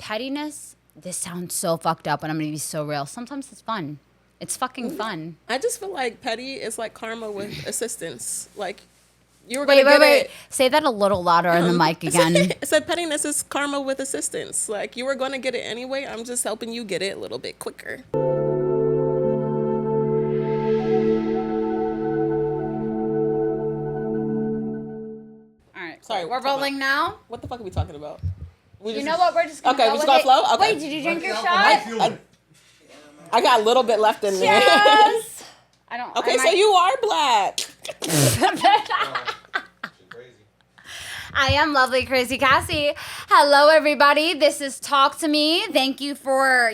pettiness, this sounds so fucked up and I'm going to be so real. Sometimes it's fun. It's fucking fun. I just feel like petty is like karma with assistance. Like, you were going to get it. Say that a little louder in the mic again. I said pettiness is karma with assistance. Like, you were going to get it anyway. I'm just helping you get it a little bit quicker. All right. Sorry. We're rolling now. What the fuck are we talking about? You know what? We're just going to go with just gonna it. flow? Okay. Wait, did you drink your shot? I got a little bit left in there. Yes. I don't. Okay, so you are black. I am lovely, crazy Cassie. Hello, everybody. This is Talk to Me. Thank you for,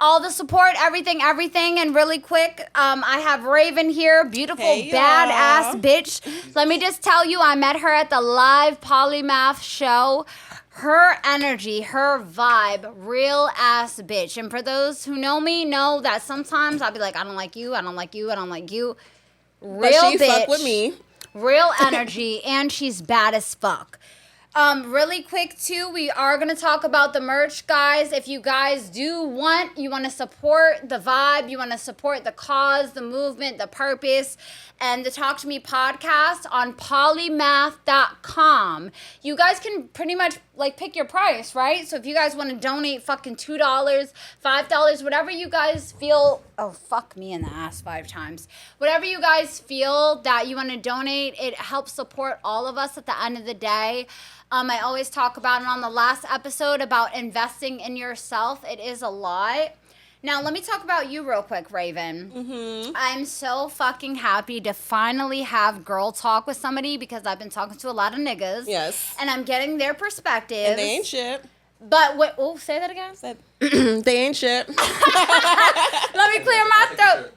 all the support, everything. And really quick, I have Rayven here, beautiful, badass bitch. Let me just tell you, I met her at the live polymath show. Her energy, her vibe, real ass bitch. And for those who know me, know that sometimes I'll be like, I don't like you, I don't like you, I don't like you. Real but she bitch. Fuck with me. Real energy, and she's bad as fuck. Really quick too, we are gonna talk about the merch, guys. If you guys you want to support the vibe, you want to support the cause, the movement, the purpose, and the Talk to Me podcast on polymath.com. You guys can pretty much pick your price, right? So if you guys want to donate fucking $2, $5, whatever you guys feel, oh fuck me in the ass 5 times. Whatever you guys feel that you want to donate, it helps support all of us at the end of the day. I always talk about it on the last episode about investing in yourself. It is a lot. Now, let me talk about you real quick, Rayven. Mm-hmm. I'm so fucking happy to finally have girl talk with somebody because I've been talking to a lot of niggas. Yes. And I'm getting their perspectives. And they ain't shit. But what? Oh, say that again. They ain't shit. Let me clear my throat.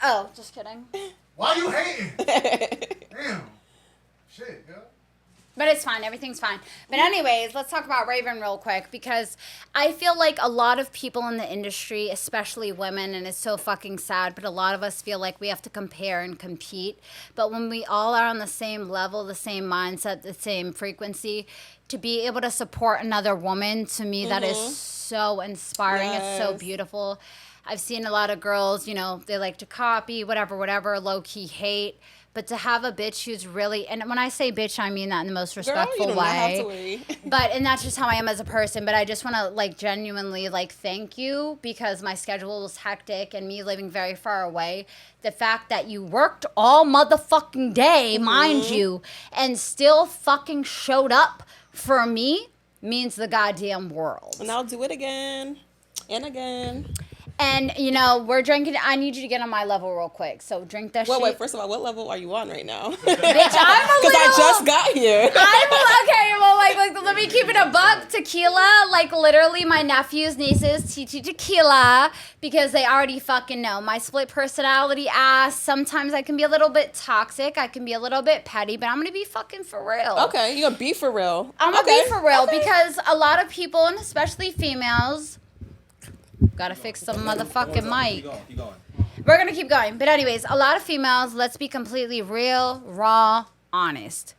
Oh, just kidding. Why you hating? Damn. Shit, girl. But it's fine. Everything's fine. But anyways, let's talk about Rayven real quick because I feel like a lot of people in the industry, especially women, and it's so fucking sad, but a lot of us feel like we have to compare and compete. But when we all are on the same level, the same mindset, the same frequency, to be able to support another woman, to me, that is so inspiring. Yes. It's so beautiful. I've seen a lot of girls, they like to copy, whatever, low-key hate. But to have a bitch who's really, and when I say bitch, I mean that in the most respectful way. And that's just how I am as a person. But I just want to genuinely thank you because my schedule was hectic and me living very far away. The fact that you worked all motherfucking day, mind you, and still fucking showed up for me means the goddamn world. And I'll do it again and again. And, we're drinking. I need you to get on my level real quick. So drink that shit. Wait, first of all, what level are you on right now? Bitch, I'm a little... Because I just got here. Okay, well, let me keep it a buck. Tequila, literally my nephews, nieces, teach you tequila because they already fucking know. My split personality ass, sometimes I can be a little bit toxic. I can be a little bit petty, but I'm going to be fucking for real. Okay, you're going to be for real. I'm going to be for real because a lot of people, and especially females... Gotta fix the motherfucking mic. Keep going. We're gonna keep going. But anyways, a lot of females, let's be completely real, raw, honest.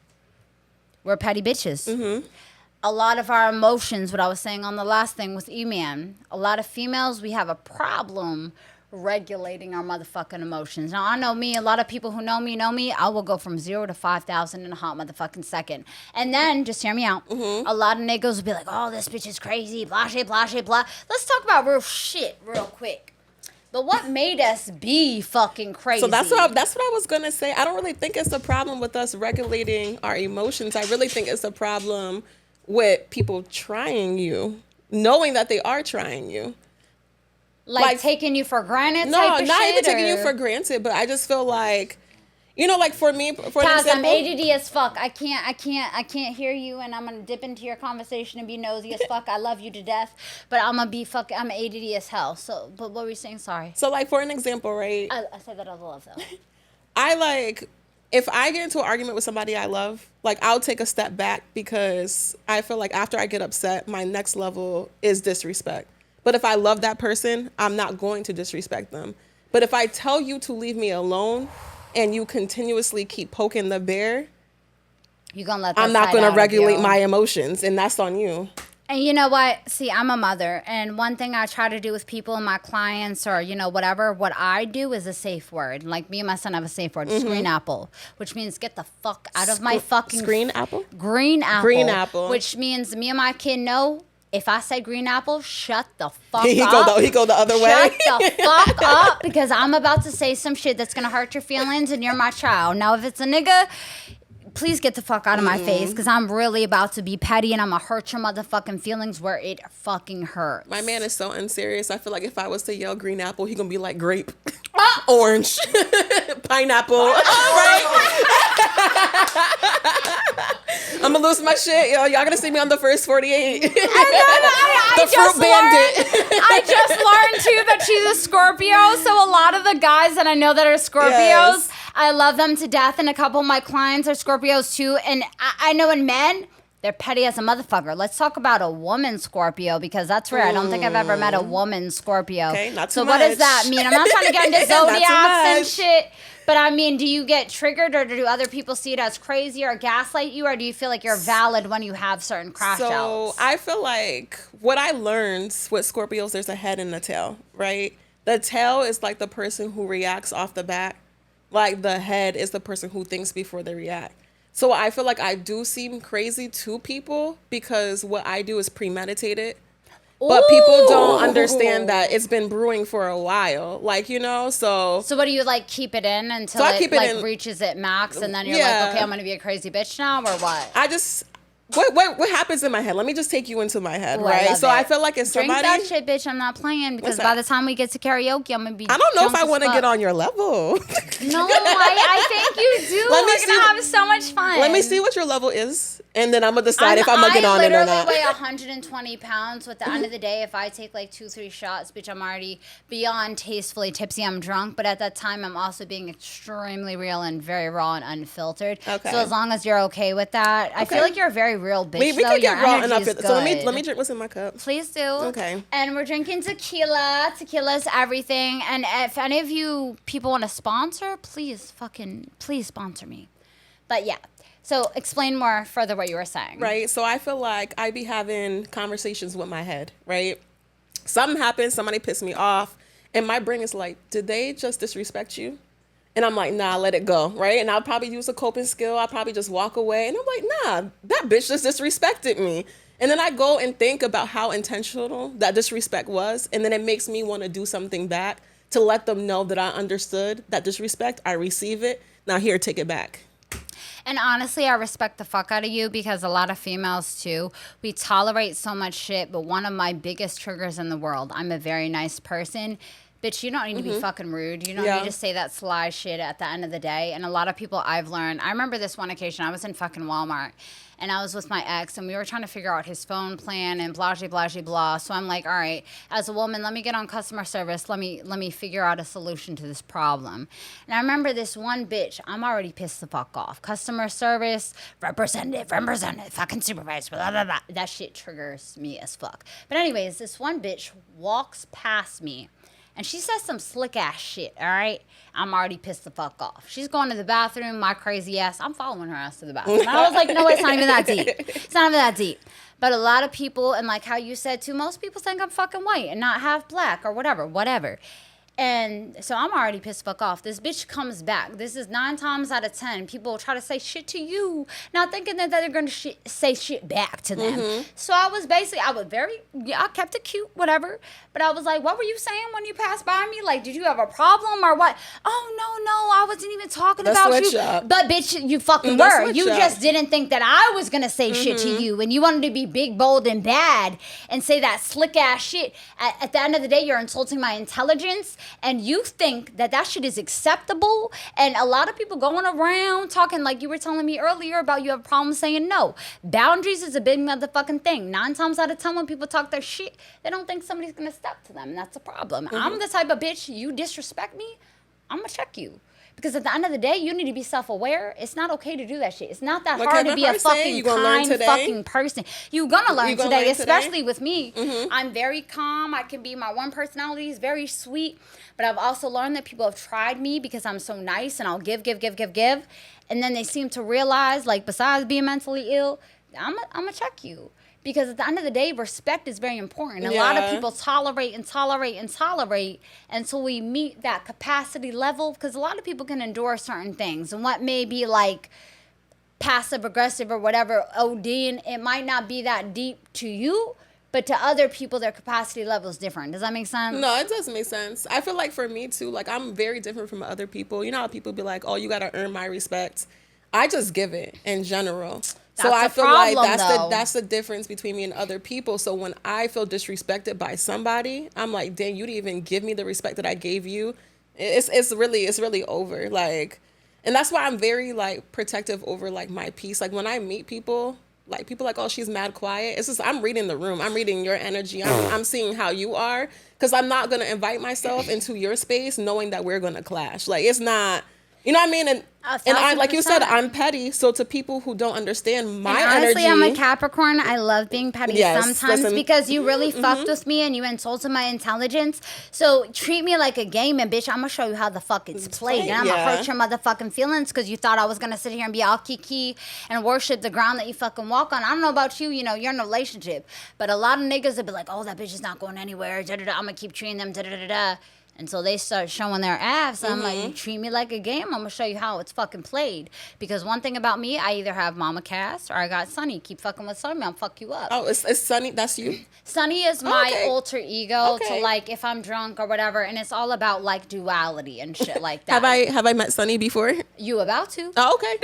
We're petty bitches. Mm-hmm. A lot of our emotions, what I was saying on the last thing with E-Man, a lot of females, we have a problem regulating our motherfucking emotions. Now, I know me, a lot of people who know me, I will go from 0 to 5,000 in a hot motherfucking second. And then, just hear me out, a lot of niggas will be like, oh, this bitch is crazy, blah, shit, blah, shit, blah. Let's talk about real shit real quick. But what made us be fucking crazy? So that's what I was going to say. I don't really think it's a problem with us regulating our emotions. I really think it's a problem with people trying you, knowing that they are trying you. Like taking you for granted? No, type of not shit, even taking or? you for granted, but I just feel like, for me, for Kaz, example, I'm ADD as fuck. I can't hear you, and I'm gonna dip into your conversation and be nosy as fuck. I love you to death, but I'm ADD as hell. So, but what were you saying? Sorry. So, for an example, right? I said that out of love, though. If I get into an argument with somebody I love, I'll take a step back because I feel like after I get upset, my next level is disrespect. But if I love that person, I'm not going to disrespect them. But if I tell you to leave me alone and you continuously keep poking the bear, you're gonna let that I'm not going to regulate my emotions, and that's on you. And you know what? See, I'm a mother. And one thing I try to do with people and my clients or, whatever, what I do is a safe word. Like me and my son have a safe word, screen apple, which means get the fuck out of my fucking... Screen apple? Green apple. Green apple. Which means me and my kid know if I say green apple, shut the fuck He up. He go the other way. Shut the fuck up because I'm about to say some shit that's going to hurt your feelings and you're my child. Now, if it's a nigga... Please get the fuck out of my face because I'm really about to be petty and I'm going to hurt your motherfucking feelings where it fucking hurts. My man is so unserious. I feel like if I was to yell green apple, he going to be like grape, orange, pineapple. Right? I'm going to lose my shit. Y'all going to see me on the first 48. The fruit bandit. I just learned too that she's a Scorpio. So a lot of the guys that I know that are Scorpios, yes. I love them to death, and a couple of my clients are Scorpios too. And I know in men, they're petty as a motherfucker. Let's talk about a woman Scorpio because that's rare. I don't think I've ever met a woman Scorpio. Okay, not too so much. What does that mean? I'm not trying to get into zodiacs and shit. But I mean, do you get triggered or do other people see it as crazy or gaslight you? Or do you feel like you're valid when you have certain crash outs? So I feel like what I learned with Scorpios, there's a head and a tail, right? The tail is like the person who reacts off the bat. Like the head is the person who thinks before they react. So I feel like I do seem crazy to people because what I do is premeditated. But people don't understand that it's been brewing for a while. Like, so... So what do you, keep it in until it reaches its max and then you're like, okay, I'm going to be a crazy bitch now or what? I just... What happens in my head? Let me just take you into my head, right? So I feel like if Drink somebody... that shit, bitch. I'm not playing because by the time we get to karaoke, I'm going to be I don't know if I want to get on your level. No, I think you do. We're going to have so much fun. Let me see what your level is, and then I'm going to decide if I'm going to get on it or not. I literally weigh 120 pounds. At the end of the day, if I take 2-3 shots, bitch, I'm already beyond tastefully tipsy. I'm drunk. But at that time, I'm also being extremely real and very raw and unfiltered. Okay. So as long as you're okay with that, I feel like you're a very real bitch. We can get raw enough. So let me drink what's in my cup. Please do. Okay. And we're drinking tequila. Tequila's everything. And if any of you people want to sponsor, please sponsor me. But yeah. So explain more further what you were saying. Right. So I feel like I be having conversations with my head, right? Something happens, somebody pissed me off, and my brain is like, did they just disrespect you? And I'm like, nah, let it go, right? And I'll probably use a coping skill. I'll probably just walk away. And I'm like, nah, that bitch just disrespected me. And then I go and think about how intentional that disrespect was. And then it makes me want to do something back to let them know that I understood that disrespect. I receive it. Now here, take it back. And honestly, I respect the fuck out of you because a lot of females, too, we tolerate so much shit. But one of my biggest triggers in the world, I'm a very nice person. Bitch, you don't need to be fucking rude. You don't need to say that sly shit at the end of the day. And a lot of people I've learned, I remember this one occasion, I was in fucking Walmart. And I was with my ex, and we were trying to figure out his phone plan and blah, blah, blah, blah. So I'm like, all right, as a woman, let me get on customer service. Let me figure out a solution to this problem. And I remember this one bitch, I'm already pissed the fuck off. Customer service, representative, fucking supervisor, blah, blah, blah. That shit triggers me as fuck. But anyways, this one bitch walks past me. And she says some slick ass shit, all right? I'm already pissed the fuck off. She's going to the bathroom, my crazy ass. I'm following her ass to the bathroom. And I was like, no, it's not even that deep. It's not even that deep. But a lot of people, and like how you said too, most people think I'm fucking white and not half black or whatever. And so I'm already pissed fuck off. This bitch comes back. This is 9 times out of 10. People try to say shit to you, not thinking that they're going to say shit back to them. So I kept it cute, whatever. But I was like, what were you saying when you passed by me? Like, did you have a problem or what? Oh, no, I wasn't even talking about you. Up. But bitch, you fucking were. You just didn't think that I was going to say shit to you. And you wanted to be big, bold, and bad and say that slick ass shit. At the end of the day, you're insulting my intelligence. And you think that shit is acceptable. And a lot of people going around talking like you were telling me earlier about you have problems saying no. Boundaries is a big motherfucking thing. 9 times out of 10 when people talk their shit, they don't think somebody's going to step to them. And that's a problem. I'm the type of bitch, you disrespect me, I'm going to check you. Because at the end of the day, you need to be self-aware. It's not okay to do that shit. It's not that hard to be a fucking kind fucking person. You're going to learn today, especially with me. I'm very calm. I can be my one personality is very sweet. But I've also learned that people have tried me because I'm so nice and I'll give. And then they seem to realize, like, besides being mentally ill, I'm going to check you. Because at the end of the day, respect is very important. A lot of Yeah. people tolerate until we meet that capacity level. Because a lot of people can endure certain things. And what may be like passive aggressive or whatever, ODing, it might not be that deep to you. But to other people, their capacity level is different. Does that make sense? No, it does make sense. I feel like for me too, like I'm very different from other people. You know how people be like, "Oh, you gotta earn my respect." I just give it in general. So That's I a feel problem, like though. that's the difference between me and other people. So when I feel disrespected by somebody, I'm like, "Damn, you didn't even give me the respect that I gave you." It's really over. Like, and that's why I'm very like protective over like my peace. Like when I meet people. Like people like, oh, she's mad quiet. It's just I'm reading the room. I'm reading your energy. I'm seeing how you are, because I'm not gonna invite myself into your space knowing that we're gonna clash. Like it's not, you know what I mean? And I, like you said, 1,000%. I'm petty. So to people who don't understand my And honestly, energy, I'm a Capricorn. I love being petty Yes, sometimes listen. because you really fucked with me and you insulted my intelligence. So treat me like a game, and bitch, I'm gonna show you how the fuck it's played. And I'm gonna Yeah. hurt your motherfucking feelings because you thought I was gonna sit here and be all kiki and worship the ground that you fucking walk on. I don't know about you, you know, you're in a relationship, but a lot of niggas will be like, oh, that bitch is not going anywhere. Da-da-da. I'm gonna keep treating them. Da-da-da-da. Until they start showing their ass. I'm like, you treat me like a game, I'm going to show you how it's fucking played. Because one thing about me, I either have Mama Cass or I got Sunny. Keep fucking with Sunny, I'll fuck you up. oh, it's Sunny. That's you. Sunny is my Okay. alter ego Okay. to like if I'm drunk or whatever. And it's all about like duality and shit like that. Have I met Sunny before? You about to? Oh, okay.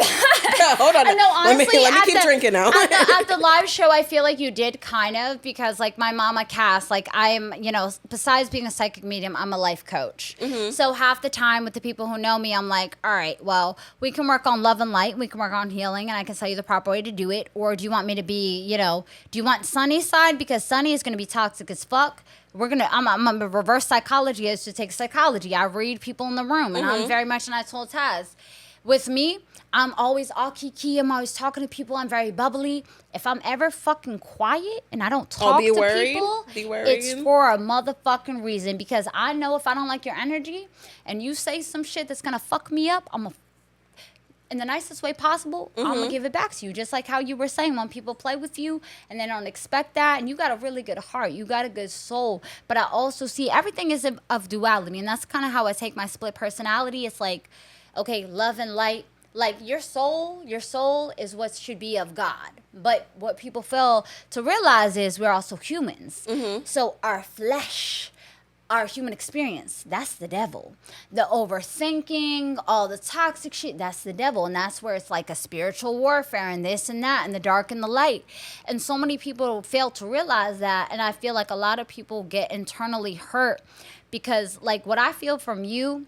Hold on. No, honestly, let me at keep the- drinking now. at the live show, I feel like you did kind of because, like, my Mama Cass, like, I am, you know, besides being a psychic medium, I'm a life coach. So half the time with the people who know me, I'm like, all right, well, we can work on love and light, we can work on healing, and I can tell you the proper way to do it. Or do you want me to be, you know, do you want Sunny's side? Because Sunny is going to be toxic as fuck. I'm a reverse psychology is to take psychology. I read people in the room, and I'm very much, and I told Taz, with me, I'm always all kiki. I'm always talking to people. I'm very bubbly. If I'm ever fucking quiet and I don't talk be to worried. people, Be worried. it's for a motherfucking reason. Because I know if I don't like your energy and you say some shit that's gonna fuck me up, I'm gonna, in the nicest way possible, I'm gonna give it back to you. Just like how you were saying, when people play with you and they don't expect that, and you got a really good heart, you got a good soul. But I also see everything is of duality, and that's kind of how I take my split personality. It's like, okay, love and light. Like your soul is what should be of God. But what people fail to realize is we're also humans. So our flesh, our human experience, that's the devil. The overthinking, all the toxic shit, that's the devil. And that's where it's like a spiritual warfare and this and that and the dark and the light. And so many people fail to realize that. And I feel like a lot of people get internally hurt because like what I feel from you,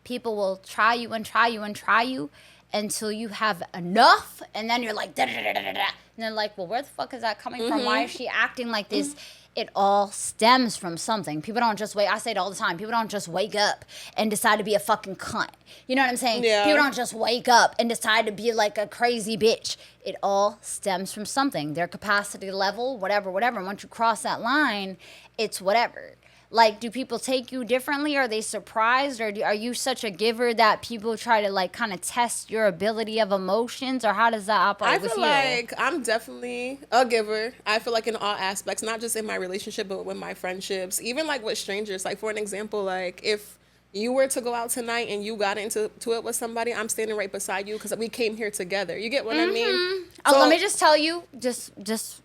people will try you and try you and try you until you have enough, and then you're like, da da da da da da. And they're like, well, where the fuck is that coming from? Why is she acting like this? It all stems from something. People don't just wait. I say it all the time. People don't just wake up and decide to be a fucking cunt. You know what I'm saying? Yeah. People don't just wake up and decide to be like a crazy bitch. It all stems from something. Their capacity level, whatever. And once you cross that line, it's whatever. Like, do people take you differently? Are they surprised? Or are you such a giver that people try to, like, kind of test your ability of emotions? Or how does that operate with you? I feel like I'm definitely a giver. I feel like in all aspects, not just in my relationship, but with my friendships, even, like, with strangers. Like, for an example, like, if you were to go out tonight and you got into it with somebody, I'm standing right beside you because we came here together. You get what I mean? Oh, let me just tell you, just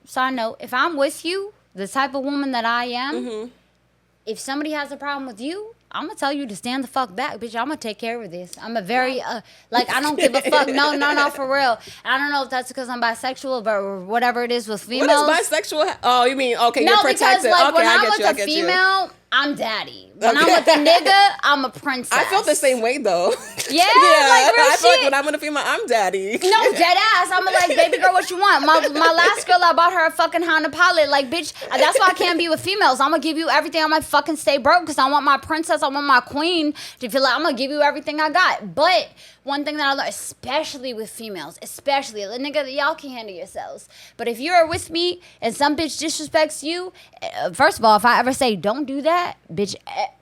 side note, if I'm with you, the type of woman that I am, if somebody has a problem with you, I'm going to tell you to stand the fuck back, bitch. I'm going to take care of this. I'm a very, like, I don't give a fuck. No, for real. I don't know if that's because I'm bisexual, but whatever it is with females. What is bisexual? Oh, you mean, okay, No, you're because, protected. like, Okay, when I I'm get with you, I a get you. female, I'm daddy. When I'm Okay. with a nigga, I'm a princess. I felt the same way, though. Yeah, like, real I feel like shit. when I'm with a female, I'm daddy. No, dead ass. I'm like, baby girl, what you want? My last girl, I bought her a fucking Honda Pilot. Like, bitch, that's why I can't be with females. I'm gonna give you everything. I'm gonna fucking stay broke because I want my princess, I want my queen to feel like I'm gonna give you everything I got. But one thing that I learned, especially with females, especially, nigga, y'all can handle yourselves. But if you're with me and some bitch disrespects you, first of all, if I ever say don't do that, bitch,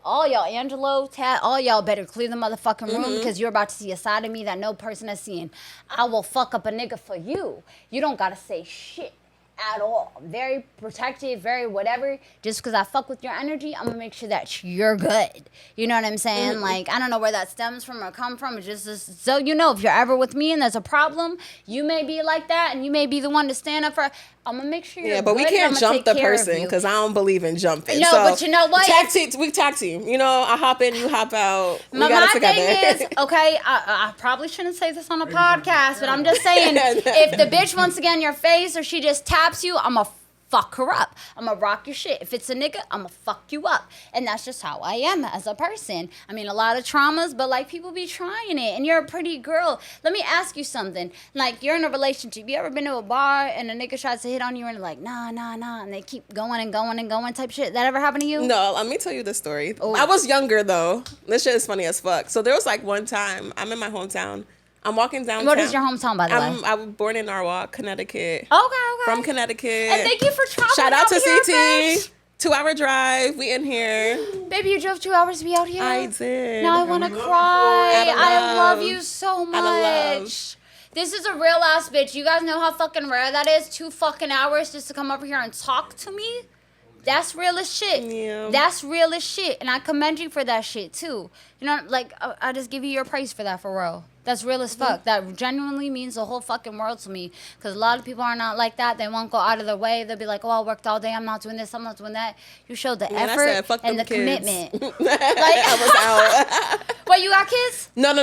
all y'all, Angelo, Tat, all y'all better clear the motherfucking room because you're about to see a side of me that no person has seen. I will fuck up a nigga for you. You don't gotta say shit. at all. Very protective, very whatever. Just because I fuck with your energy, I'm gonna make sure that you're good. You know what I'm saying? Like, I don't know where that stems from or come from. It's just so you know, if you're ever with me and there's a problem, you may be like that, and you may be the one to stand up for. I'm gonna make sure you're good. But we can't jump the person because because I don't believe in jumping. No, so but you know what? We tag team. You know, I hop in, you hop out. We got my it together. thing is, okay, I probably shouldn't say this on a podcast, but I'm just saying, if the bitch wants to get in your face or she just taps you, I'm a fuck her up. I'm gonna rock your shit. If it's a nigga, I'm gonna fuck you up. And that's just how I am as a person. I mean, a lot of traumas, but like people be trying it. And you're a pretty girl. Let me ask you something. Like, you're in a relationship. You ever been to a bar and a nigga tries to hit on you and like, nah, and they keep going and going and going type shit? That ever happened to you? No, let me tell you the story. Oh. I was younger though. This shit is funny as fuck. So there was like one time, I'm in my hometown. I'm walking downtown. What is your hometown, by the way? I was born in Norwalk, Connecticut. Okay. From Connecticut. And thank you for traveling. Shout out to here, CT. bitch. 2-hour drive. We in here. Baby, you drove 2 hours to be out here? I did. Now I want to we love you cry. for it. I love you so Out of love. much. This is a real ass bitch. You guys know how fucking rare that is? 2 fucking hours just to come over here and talk to me? That's real as shit. Yeah. That's real as shit. And I commend you for that shit too. You know, like, I just give you your praise for that, for real. That's real as fuck. That genuinely means the whole fucking world to me. Because a lot of people are not like that. They won't go out of their way. They'll be like, oh, I worked all day. I'm not doing this. I'm not doing that. You showed the Man, I effort said, fuck and the them kids. commitment. I was out. Wait, you got kids? No.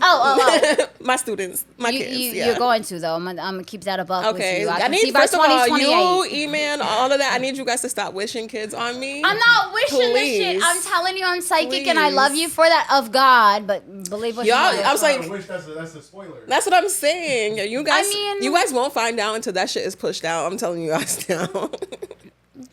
Oh. My students. My kids. Yeah. You're going to, though. I'm gonna keep that above with Okay. you. I can need, see by first of all, 2028. you, E-Man, all of that. I need you guys to stop wishing kids on me. I'm not wishing this shit. Please. I'm telling you, I'm psychic, and I love you for that, of God. But believe what Y'all, you want. I was like, That's a spoiler. that's what I'm saying. You guys, mean- you guys won't find out until that shit is pushed out. I'm telling you guys now.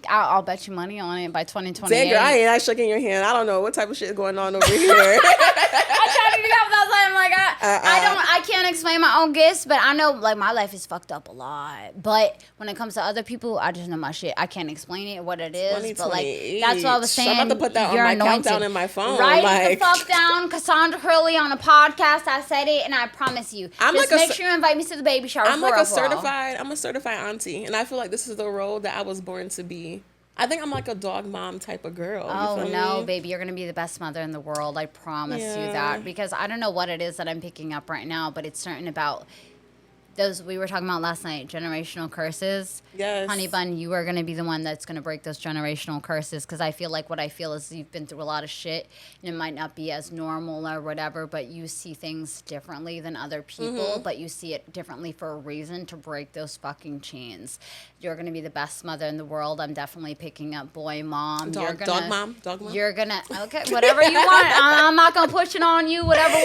I'll bet you money on it by 2028. Dang, girl, I ain't actually shaking your hand. I don't know what type of shit is going on over here. I'm trying to figure out what I'm like. I can't explain my own gifts, but I know like my life is fucked up a lot. But when it comes to other people, I just know my shit. I can't explain it, what it is. But like that's what I was saying. I'm about to put that on You're my anointed. countdown in my phone. Write like, the fuck down, Cassandra Hurley on a podcast. I said it, and I promise you. I'm just like a make sure you invite me to the baby shower. I'm for like real, a for real. certified auntie, and I feel like this is the role that I was born to be. I think I'm like a dog mom type of girl. Oh, you feel no, me? baby. You're going to be the best mother in the world. I promise you Yeah. that. Because I don't know what it is that I'm picking up right now, but it's certain about those we were talking about last night, generational curses. Yes. Honey Bun, you are going to be the one that's going to break those generational curses, because I feel like what I feel is you've been through a lot of shit, and it might not be as normal or whatever, but you see things differently than other people, but you see it differently for a reason, to break those fucking chains. You're going to be the best mother in the world. I'm definitely picking up boy mom. Dog mom. You're gonna, okay, whatever you want. I'm not gonna push it on you, whatever.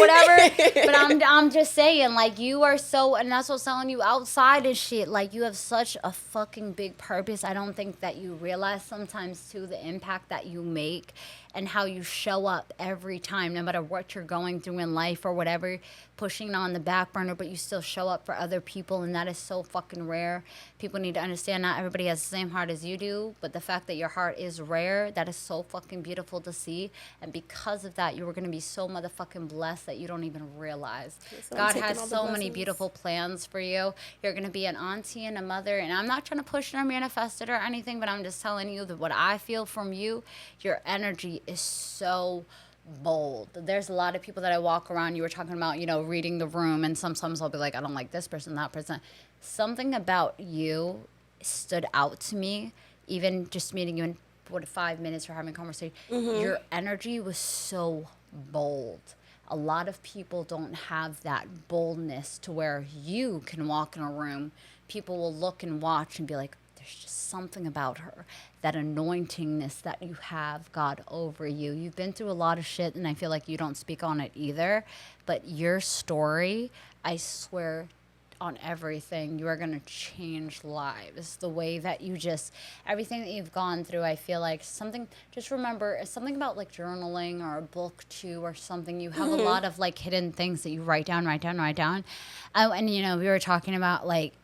But I'm just saying, like, you are so, and that's what's telling you outside and shit. Like, you have such a fucking big purpose. I don't think that you realize sometimes too the impact that you make and how you show up every time, no matter what you're going through in life or whatever, pushing on the back burner, but you still show up for other people, and that is so fucking rare. People need to understand not everybody has the same heart as you do, but the fact that your heart is rare, that is so fucking beautiful to see. And because of that, you are going to be so motherfucking blessed that you don't even realize. I'm God taking has all the so many blessings. beautiful plans for you. You're going to be an auntie and a mother, and I'm not trying to push it or manifest it or anything, but I'm just telling you that what I feel from you, your energy is so bold. There's a lot of people that I walk around. You were talking about, you know, reading the room, and sometimes I'll be like, I don't like this person, that person. Something about you stood out to me, even just meeting you in 5 minutes or having a conversation. Your energy was so bold. A lot of people don't have that boldness to where you can walk in a room, people will look and watch and be like, there's just something about her, that anointingness that you have, God, over you. You've been through a lot of shit, and I feel like you don't speak on it either. But your story, I swear on everything, you are going to change lives. The way that you just, everything that you've gone through, I feel like something, just remember, it's something about like journaling or a book too or something. You have a lot of like hidden things that you write down. And, you know, we were talking about like,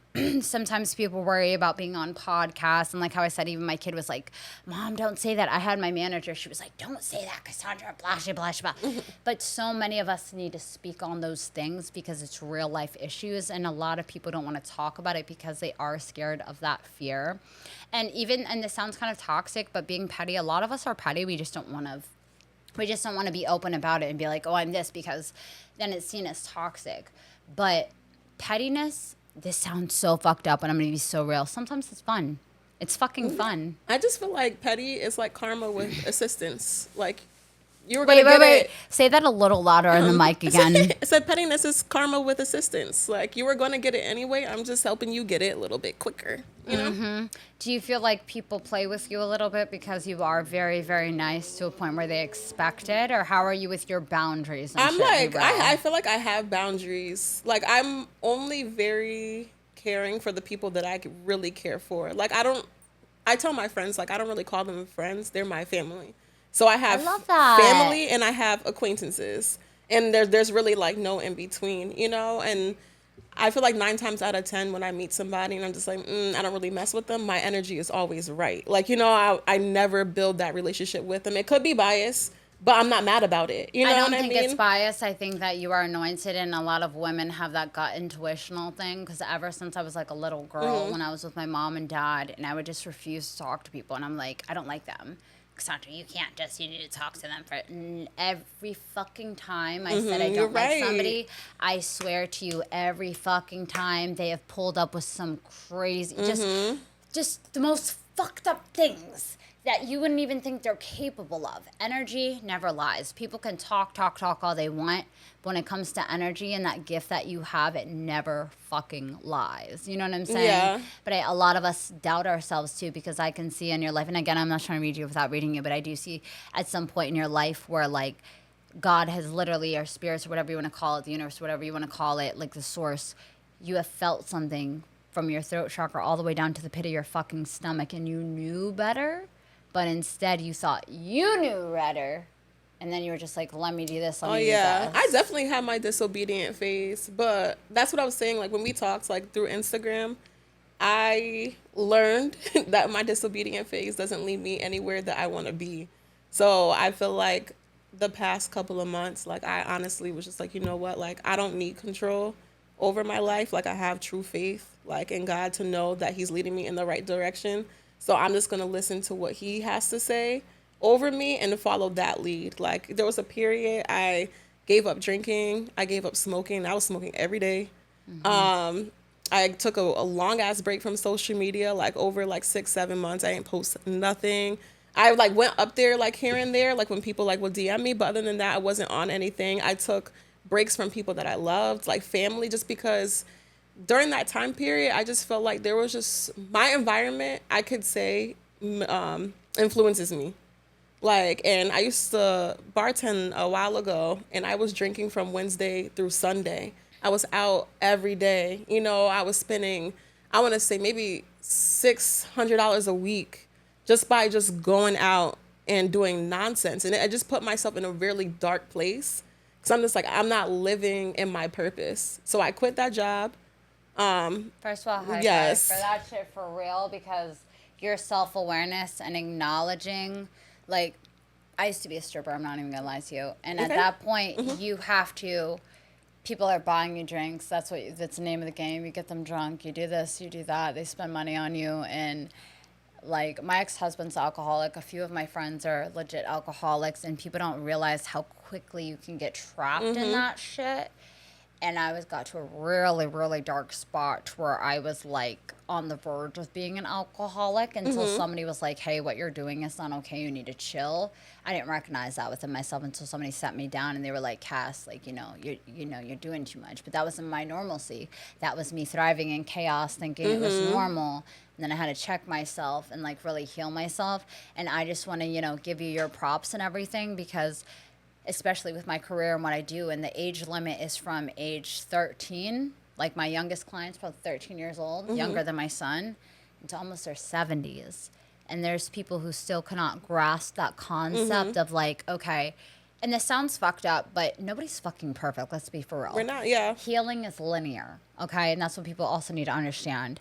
sometimes people worry about being on podcasts. And like how I said, even my kid was like, Mom, don't say that. I had my manager. She was like, don't say that, Cassandra, blah, blah, blah, blah. But so many of us need to speak on those things because it's real life issues. And a lot of people don't want to talk about it because they are scared of that fear. And this sounds kind of toxic, but being petty, a lot of us are petty. We just don't want to be open about it and be like, oh, I'm this, because then it's seen as toxic. But pettiness, this sounds so fucked up, and I'm going to be so real. Sometimes it's fun. It's fucking fun. I just feel like petty is like karma with assistance. Like, you were going to get it. Say that a little louder in the mic again. I said pettiness is karma with assistance. Like, you were going to get it anyway. I'm just helping you get it a little bit quicker, you know? Mm-hmm. Do you feel like people play with you a little bit because you are very, very nice to a point where they expect it? Or how are you with your boundaries? And I'm shit, like, bro? I feel like I have boundaries. Like, I'm only very caring for the people that I really care for. Like, I tell my friends, like, I don't really call them friends. They're my family. So I have love that. family and I have acquaintances. And there's really, like, no in between, you know? And I feel like 9 times out of 10 when I meet somebody and I'm just like, I don't really mess with them, my energy is always right. Like, you know, I never build that relationship with them. It could be biased, but I'm not mad about it. You know what I mean? I don't think it's biased. I think that you are anointed, and a lot of women have that gut intuitional thing. Because ever since I was like a little girl, when I was with my mom and dad, and I would just refuse to talk to people, and I'm like, I don't like them. Cassandra, you need to talk to them. Every fucking time I said I don't like somebody, I swear to you, every fucking time they have pulled up with some crazy, just the most fucked up things that you wouldn't even think they're capable of. Energy never lies. People can talk all they want, but when it comes to energy and that gift that you have, it never fucking lies. You know what I'm saying? Yeah. But a lot of us doubt ourselves too, because I can see in your life, and again, I'm not trying to read you without reading you, but I do see at some point in your life where like God has literally, or spirits, or whatever you want to call it, the universe, whatever you want to call it, like the source, you have felt something from your throat chakra all the way down to the pit of your fucking stomach, and you knew better. But instead, you thought you knew better, and then you were just like, let me do this, let me do this. I definitely had my disobedient phase, but that's what I was saying. Like, when we talked, like, through Instagram, I learned that my disobedient phase doesn't lead me anywhere that I want to be. So I feel like the past couple of months, like, I honestly was just like, you know what? Like, I don't need control over my life. Like, I have true faith, like, in God to know that he's leading me in the right direction. So I'm just going to listen to what he has to say over me and follow that lead. Like, there was a period I gave up drinking. I gave up smoking. I was smoking every day. I took a long-ass break from social media, like, over, like, 6-7 months. I didn't post nothing. I, like, went up there, like, here and there, like, when people, like, would DM me. But other than that, I wasn't on anything. I took breaks from people that I loved, like family, just because during that time period, I just felt like there was just my environment, I could say, influences me. Like, and I used to bartend a while ago, and I was drinking from Wednesday through Sunday. I was out every day. You know, I was spending, I want to say maybe $600 a week just by just going out and doing nonsense. And I just put myself in a really dark place. Because I'm just like, I'm not living in my purpose. So I quit that job. First of all, high five for that shit, for real, because your self-awareness and acknowledging, like, I used to be a stripper, I'm not even gonna lie to you, and at that point, you have to, people are buying you drinks, that's the name of the game, you get them drunk, you do this, you do that, they spend money on you, and like, my ex-husband's alcoholic, a few of my friends are legit alcoholics, and people don't realize how quickly you can get trapped in that shit. And I got to a really, really dark spot where I was, like, on the verge of being an alcoholic until somebody was like, hey, what you're doing is not okay. You need to chill. I didn't recognize that within myself until somebody sat me down and they were like, Cass, like, you're doing too much. But that wasn't my normalcy. That was me thriving in chaos, thinking it was normal. And then I had to check myself and, like, really heal myself. And I just want to, give you your props and everything, because especially with my career and what I do, and the age limit is from age 13. Like, my youngest client's probably 13 years old, younger than my son, into almost their 70s. And there's people who still cannot grasp that concept of, like, okay, And this sounds fucked up, but nobody's fucking perfect. Let's be for real. We're not, yeah. Healing is linear, okay? And that's what people also need to understand.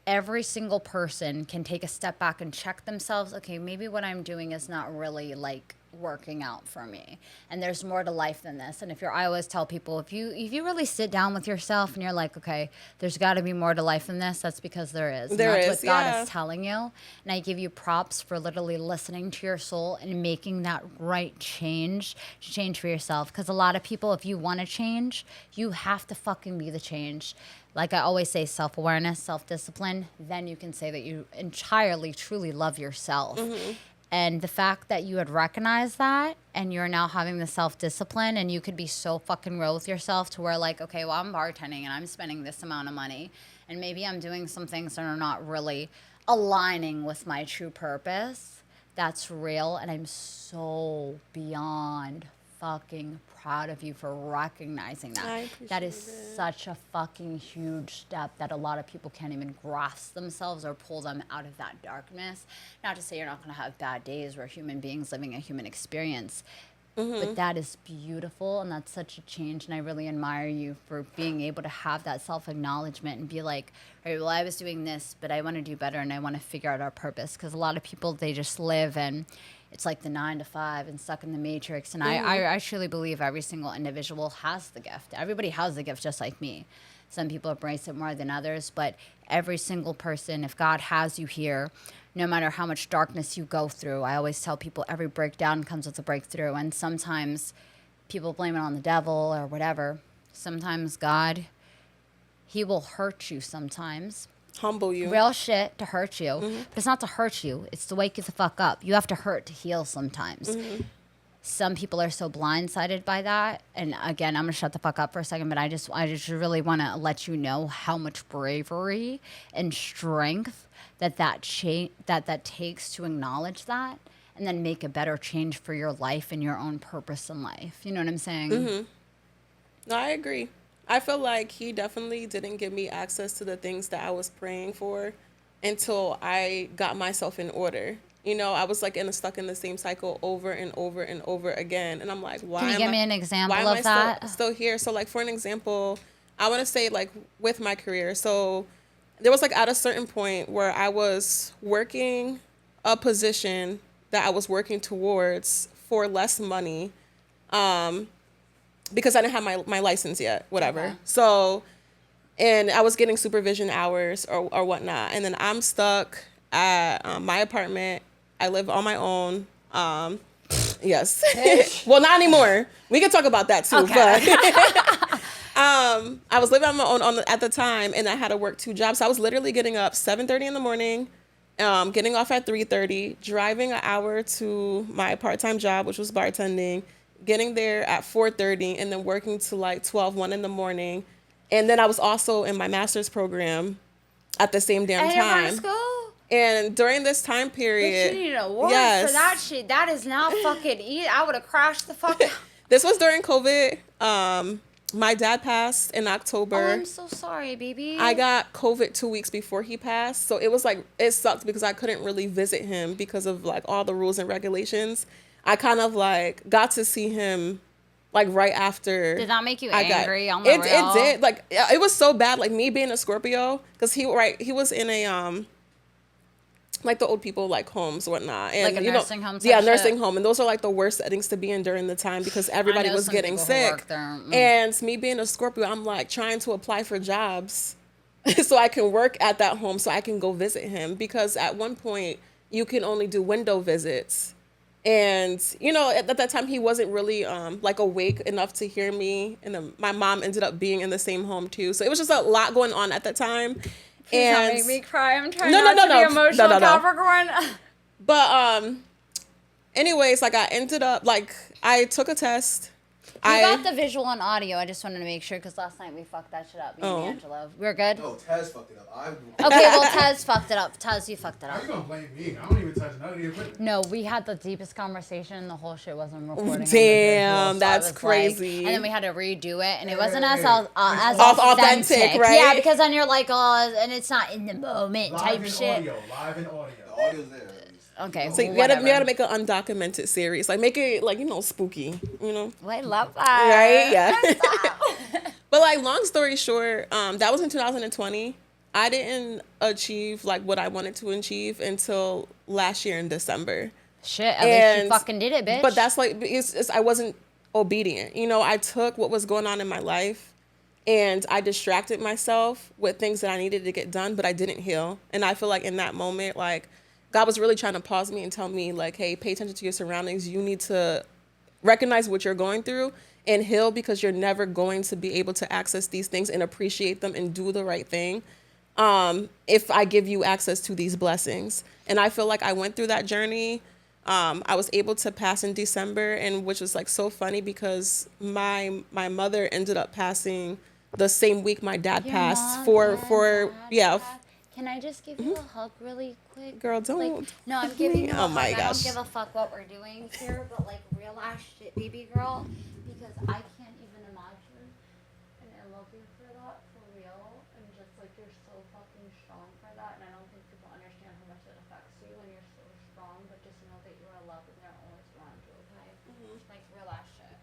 Every single person can take a step back and check themselves. Okay, maybe what I'm doing is not really like working out for me, and there's more to life than this. And I always tell people, if you really sit down with yourself and you're like, okay, there's got to be more to life than this, that's because there is. And that's what God is telling you. And I give you props for literally listening to your soul and making that right change for yourself. Because a lot of people, if you want to change, you have to fucking be the change. Like I always say, self-awareness, self-discipline, then you can say that you entirely, truly love yourself. Mm-hmm. And the fact that you had recognized that and you're now having the self-discipline and you could be so fucking real with yourself to where like, okay, well, I'm bartending and I'm spending this amount of money and maybe I'm doing some things that are not really aligning with my true purpose. That's real. And I'm so beyond fucking proud of you for recognizing that. I appreciate that is it. such a fucking huge step that a lot of people can't even grasp themselves or pull them out of that darkness. Not to say you're not going to have bad days. We're human beings living a human experience. Mm-hmm. But that is beautiful, and that's such a change, and I really admire you for being able to have that self-acknowledgement and be like, all right, well, I was doing this, but I want to do better, and I want to figure out our purpose. Because a lot of people, they just live and it's like the 9 to 5 and stuck in the matrix. And I truly believe every single individual has the gift. Everybody has the gift just like me. Some people embrace it more than others, but every single person, if God has you here, no matter how much darkness you go through, I always tell people every breakdown comes with a breakthrough. And sometimes people blame it on the devil or whatever. Sometimes God, he will hurt you sometimes. Humble you. Real shit to hurt you. Mm-hmm. But it's not to hurt you. It's to wake you the fuck up. You have to hurt to heal sometimes. Mm-hmm. Some people are so blindsided by that. And again, I'm going to shut the fuck up for a second, but I just really want to let you know how much bravery and strength that takes to acknowledge that and then make a better change for your life and your own purpose in life. You know what I'm saying? Mm-hmm. No, I agree. I feel like he definitely didn't give me access to the things that I was praying for until I got myself in order. You know, I was like stuck in the same cycle over and over and over again. And I'm like, why Can you give me an example of that? Still here? So like, for an example, I want to say like with my career. So there was like at a certain point where I was working a position that I was working towards for less money. Because I didn't have my license yet, whatever. Okay. So, and I was getting supervision hours or whatnot. And then I'm stuck at my apartment. I live on my own. Yes. Well, not anymore. We can talk about that too. Okay. But I was living on my own at the time, and I had to work 2 jobs. So I was literally getting up 7:30 in the morning, getting off at 3:30, driving an hour to my part-time job, which was bartending, getting there at 4:30 and then working to like 1 in the morning. And then I was also in my master's program at the same damn time. School? And during this time period. But you need an award for that shit. That is not fucking easy. I would have crashed the fuck out. This was during COVID. My dad passed in October. Oh, I'm so sorry, baby. I got COVID 2 weeks before he passed. So it was like, it sucked because I couldn't really visit him because of like all the rules and regulations. I kind of like got to see him like right after. Did that make you angry on the real? It did. Like it was so bad. Like me being a Scorpio, because he was in a like the old people like homes, whatnot, and like a nursing home. Yeah, nursing home, and those are like the worst settings to be in during the time because everybody was getting sick. And me being a Scorpio, I'm like trying to apply for jobs so I can work at that home so I can go visit him, because at one point you can only do window visits. And, you know, at that time, he wasn't really, like, awake enough to hear me. And then my mom ended up being in the same home, too. So it was just a lot going on at that time. Please don't make me cry. I'm trying not to be emotional, Capricorn. But, anyways, like, I ended up, like, I took a test. You got the visual and audio. I just wanted to make sure, because last night we fucked that shit up. Me and Angelo. We're good? No, Taz fucked it up. Okay, well, Taz fucked it up. Taz, you fucked it up. How you gonna blame me? I don't even touch none of the equipment. No, we had the deepest conversation. The whole shit wasn't recording. Damn, that's crazy. Like, and then we had to redo it, and it wasn't as authentic, right? Yeah, because then you're like, oh, and it's not in the moment live type in shit. Live in audio. The audio's there. Okay, So you gotta make an undocumented series. Like, make it, like, spooky, I love that. Right? Yeah. But, like, long story short, that was in 2020. I didn't achieve, like, what I wanted to achieve until last year in December. Shit, at least you fucking did it, bitch. But that's, like, I wasn't obedient. I took what was going on in my life and I distracted myself with things that I needed to get done, but I didn't heal. And I feel like in that moment, like, God was really trying to pause me and tell me, like, hey, pay attention to your surroundings. You need to recognize what you're going through and heal, because you're never going to be able to access these things and appreciate them and do the right thing if I give you access to these blessings. And I feel like I went through that journey. I was able to pass in December, and which was, like, so funny because my mother ended up passing the same week my dad passed. Can I just give you a hug really quick? Girl, don't. Like, no, I'm giving you a Oh hug. my I gosh. don't give a fuck what we're doing here, but, like, real ass shit, baby girl, because I can't even imagine. And I love you for that, for real. And just, like, you're so fucking strong for that. And I don't think people understand how much it affects you when you're so strong. But just know that you are loved and they're always around you, okay? Like, real ass shit.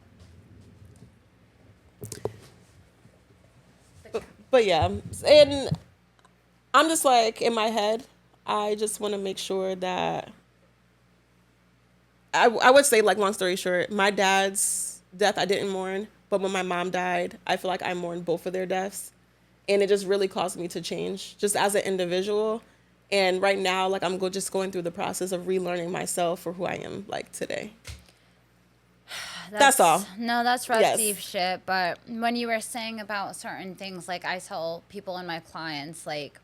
But yeah, and I'm just like, in my head, I just want to make sure that I would say, like, long story short, my dad's death I didn't mourn, but when my mom died, I feel like I mourned both of their deaths, and it just really caused me to change just as an individual. And right now, like, I'm just going through the process of relearning myself for who I am, like, today. That's all. No, that's rough, Yes. deep shit. But when you were saying about certain things, like, I tell people and my clients, like,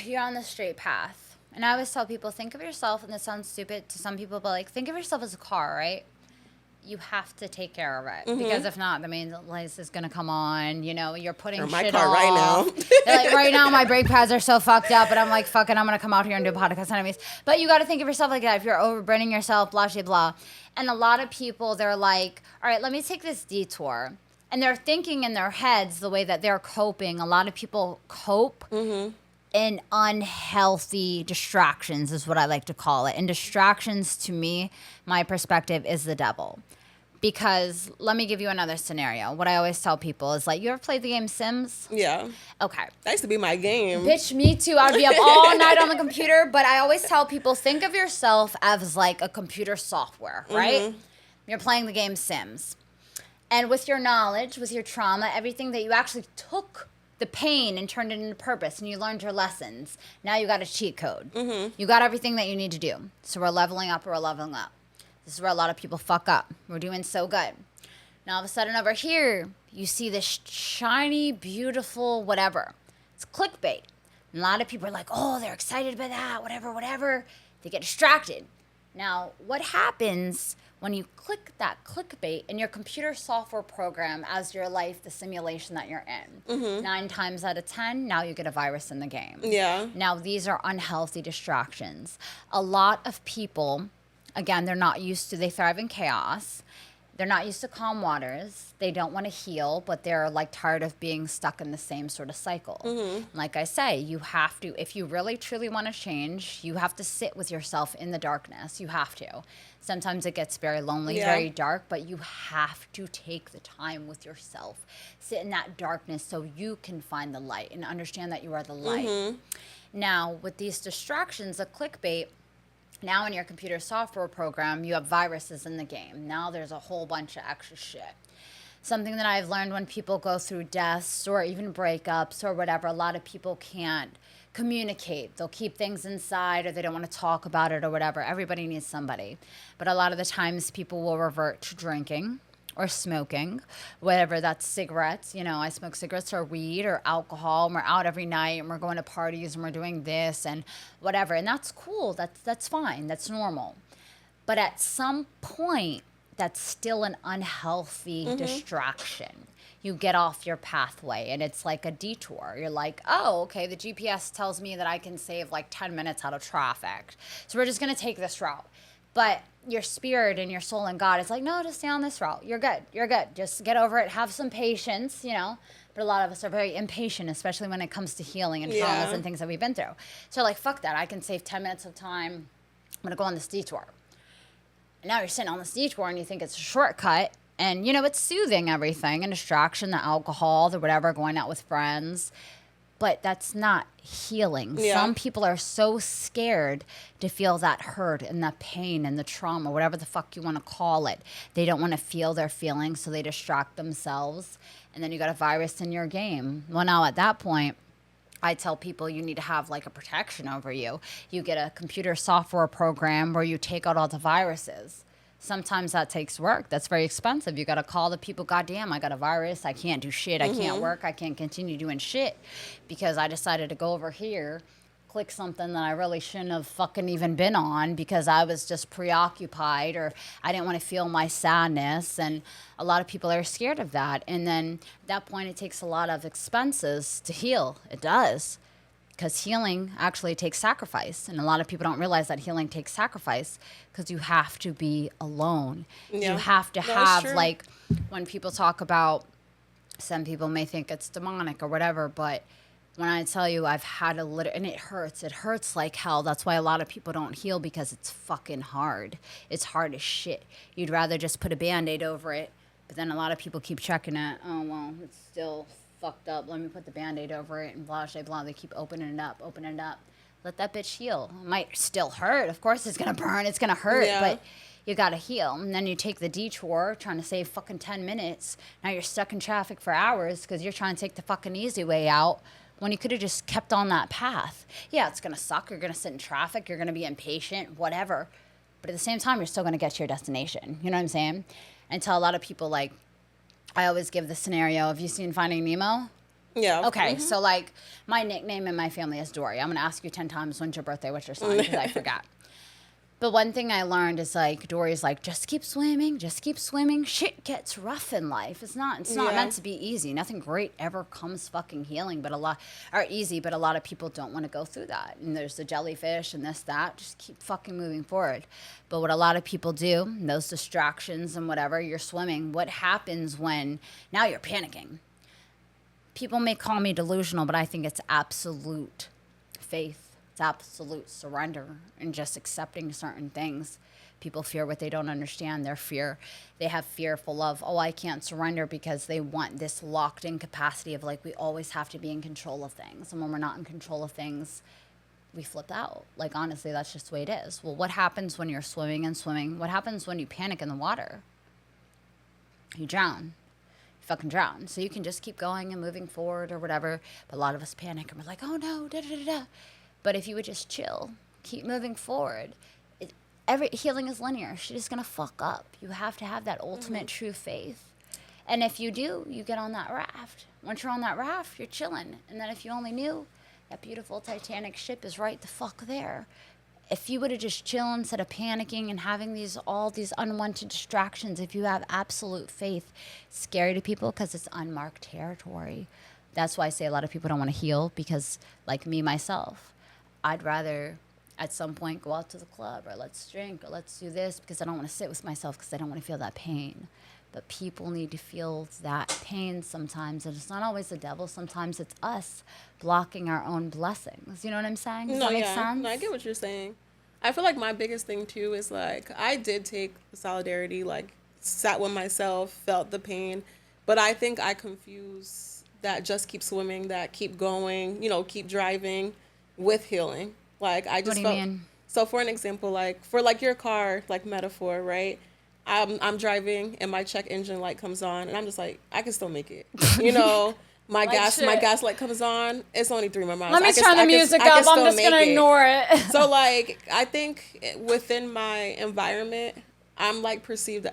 you're on the straight path. And I always tell people, think of yourself, and this sounds stupid to some people, but, like, think of yourself as a car, right? You have to take care of it, because if not, the main lights is gonna come on. You're putting Or my shit car off. right now. They're like, right now my brake pads are so fucked up, and I'm like, fucking, I'm gonna come out here and do a podcast anyways. But you got to think of yourself like that. If you're overburning yourself, blah blah blah. And a lot of people, they're like, all right, let me take this detour, and they're thinking in their heads the way that they're coping. A lot of people cope in unhealthy distractions, is what I like to call it. And distractions, to me, my perspective, is the devil. Because let me give you another scenario. What I always tell people is, like, you ever played the game Sims? Yeah. Okay. That used to be my game. Bitch, me too. I'd be up all night on the computer. But I always tell people, think of yourself as, like, a computer software, right? You're playing the game Sims. And with your knowledge, with your trauma, everything that you actually took the pain and turned it into purpose, and you learned your lessons. Now you got a cheat code. You got everything that you need to do. So we're leveling up, This is where a lot of people fuck up. We're doing so good. Now all of a sudden over here, you see this shiny, beautiful whatever. It's clickbait. And a lot of people are like, oh, they're excited by that, whatever. They get distracted. Now, what happens when you click that clickbait in your computer software program as your life, the simulation that you're in? 9 times out of 10, now you get a virus in the game. Yeah. Now, these are unhealthy distractions. A lot of people, again, they thrive in chaos. They're not used to calm waters. They don't want to heal, but they're, like, tired of being stuck in the same sort of cycle. Like I say, you have to, if you really truly want to change, you have to sit with yourself in the darkness. You have to. Sometimes it gets very lonely, very dark, but you have to take the time with yourself. Sit in that darkness so you can find the light and understand that you are the light. Now, with these distractions, a clickbait, now in your computer software program, you have viruses in the game. Now there's a whole bunch of extra shit. Something that I've learned when people go through deaths or even breakups or whatever, a lot of people can't communicate. They'll keep things inside, or they don't want to talk about it or whatever. Everybody needs somebody. But a lot of the times people will revert to drinking or smoking, whatever that's cigarettes. I smoke cigarettes or weed or alcohol, and we're out every night and we're going to parties and we're doing this and whatever. And that's cool. That's fine. That's normal. But at some point, that's still an unhealthy distraction. You get off your pathway and it's like a detour. You're like, oh, okay, the GPS tells me that I can save like 10 minutes out of traffic. So we're just going to take this route. But your spirit and your soul and God is like, no, just stay on this route. You're good. Just get over it. Have some patience, But a lot of us are very impatient, especially when it comes to healing and traumas and things that we've been through. So, like, fuck that. I can save 10 minutes of time going to go on this detour. And now you're sitting on this detour and you think it's a shortcut. And, you know, it's soothing everything, and distraction, the alcohol, the whatever, going out with friends. But that's not healing. Yeah. Some people are so scared to feel that hurt and that pain and the trauma, whatever the fuck you want to call it. They don't want to feel their feelings, so they distract themselves. And then you got a virus in your game. Well, now at that point, I tell people you need to have like a protection over you. You get a computer software program where you take out all the viruses. Sometimes that takes work. That's very expensive. You got to call the people, goddamn, I got a virus. I can't do shit. I can't work. I can't continue doing shit because I decided to go over here, click something that I really shouldn't have fucking even been on because I was just preoccupied or I didn't want to feel my sadness. And a lot of people are scared of that. And then at that point, it takes a lot of expenses to heal. It does. Because healing actually takes sacrifice. And a lot of people don't realize that healing takes sacrifice because you have to be alone. Yeah. You have to That's have, true. like, when people talk about, some people may think it's demonic or whatever, but when I tell you I've had and it hurts like hell. That's why a lot of people don't heal because it's fucking hard. It's hard as shit. You'd rather just put a Band-Aid over it, but then a lot of people keep checking it. Oh, well, it's still fucked up. Let me put the Band-Aid over it and blah, blah, blah. They keep opening it up. Let that bitch heal. It might still hurt. Of course it's going to burn. It's going to hurt, Yeah. but you got to heal. And then you take the detour trying to save fucking 10 minutes. Now you're stuck in traffic for hours because you're trying to take the fucking easy way out when you could have just kept on that path. Yeah, it's going to suck. You're going to sit in traffic. You're going to be impatient, whatever. But at the same time, you're still going to get to your destination. You know what I'm saying? And tell a lot of people, like, I always give the scenario. Have you seen Finding Nemo? Yeah. Okay, so like my nickname in my family is Dory. I'm gonna ask you 10 times when's your birthday, what's your sign, because I forgot. But one thing I learned is like Dory's like, just keep swimming. Shit gets rough in life. It's not meant to be easy. Nothing great ever comes fucking healing, but a lot of people don't want to go through that. And there's the jellyfish and this, that. Just keep fucking moving forward. But what a lot of people do, those distractions and whatever, you're swimming. What happens when now you're panicking? People may call me delusional, but I think it's absolute faith. It's absolute surrender and just accepting certain things. People fear what they don't understand. They have fearful of, oh, I can't surrender because they want this locked in capacity of like, we always have to be in control of things. And when we're not in control of things, we flip out. Like, honestly, that's just the way it is. Well, what happens when you're swimming? What happens when you panic in the water? You drown. Fucking drown. So you can just keep going and moving forward or whatever. But a lot of us panic and we're like, oh no, da da da da. But if you would just chill, keep moving forward, every healing is linear. Shit is gonna fuck up. You have to have that ultimate true faith. And if you do, you get on that raft. Once you're on that raft, you're chilling. And then if you only knew, that beautiful Titanic ship is right the fuck there. If you would have just chilled instead of panicking and having all these unwanted distractions, if you have absolute faith, it's scary to people because it's unmarked territory. That's why I say a lot of people don't want to heal because, like me, myself, I'd rather at some point go out to the club or let's drink or let's do this because I don't want to sit with myself because I don't want to feel that pain. But people need to feel that pain sometimes. And it's not always the devil. Sometimes it's us blocking our own blessings. You know what I'm saying? Does that make sense? No, I get what you're saying. I feel like my biggest thing, too, is, like, I did take the solidarity, like, sat with myself, felt the pain. But I think I confuse that just keep swimming, that keep going, keep driving with healing. Like, I just What do you mean? So, for an example, like, for, like, your car, like, metaphor, right? I'm driving and my check engine light comes on and I'm just like, I can still make it. My Like gas shit. light comes on. It's only 3 more miles. Let me turn the music up. I'm just going to ignore it. So, like, I think within my environment, I'm, like, perceived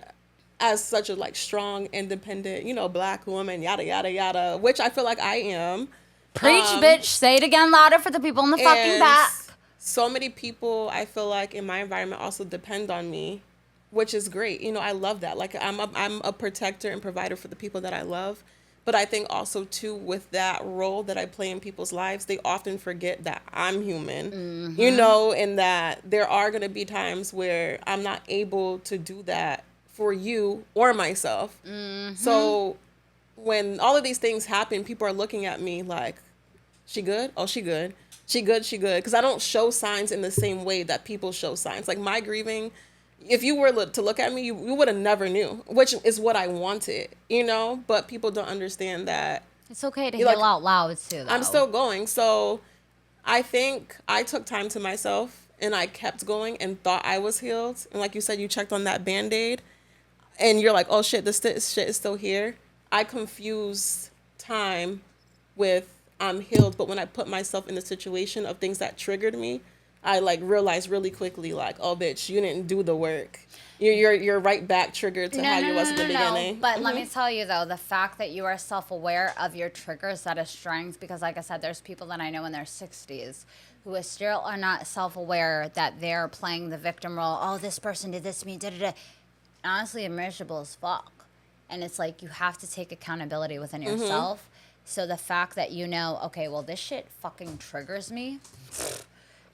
as such a, like, strong, independent, Black woman, yada, yada, yada, which I feel like I am. Preach, bitch. Say it again louder for the people in the fucking back. So many people, I feel like, in my environment also depend on me, which is great. I love that. Like, I'm a protector and provider for the people that I love. But I think also, too, with that role that I play in people's lives, they often forget that I'm human, and that there are going to be times where I'm not able to do that for you or myself. So when all of these things happen, people are looking at me like, she good? Oh, she good. She good, she good. Because I don't show signs in the same way that people show signs. Like my grieving, if you were to look at me, you would have never knew, which is what I wanted, you know? But people don't understand that. It's okay to You're heal like, out loud too, though. I'm still going. So I think I took time to myself and I kept going and thought I was healed. And like you said, you checked on that Band-Aid and you're like, oh shit, shit is still here. I confused time with I'm healed, but when I put myself in the situation of things that triggered me, I like realized really quickly, like, oh bitch, you didn't do the work. You're right back triggered to how you was at the beginning. But let me tell you though, the fact that you are self-aware of your triggers, that is strength. Because like I said, there's people that I know in their 60s who still are not self-aware that they're playing the victim role. Oh, this person did this to me. Da da da. Honestly, you're miserable as fuck. And it's like you have to take accountability within yourself. So the fact that you know, okay, well, this shit fucking triggers me.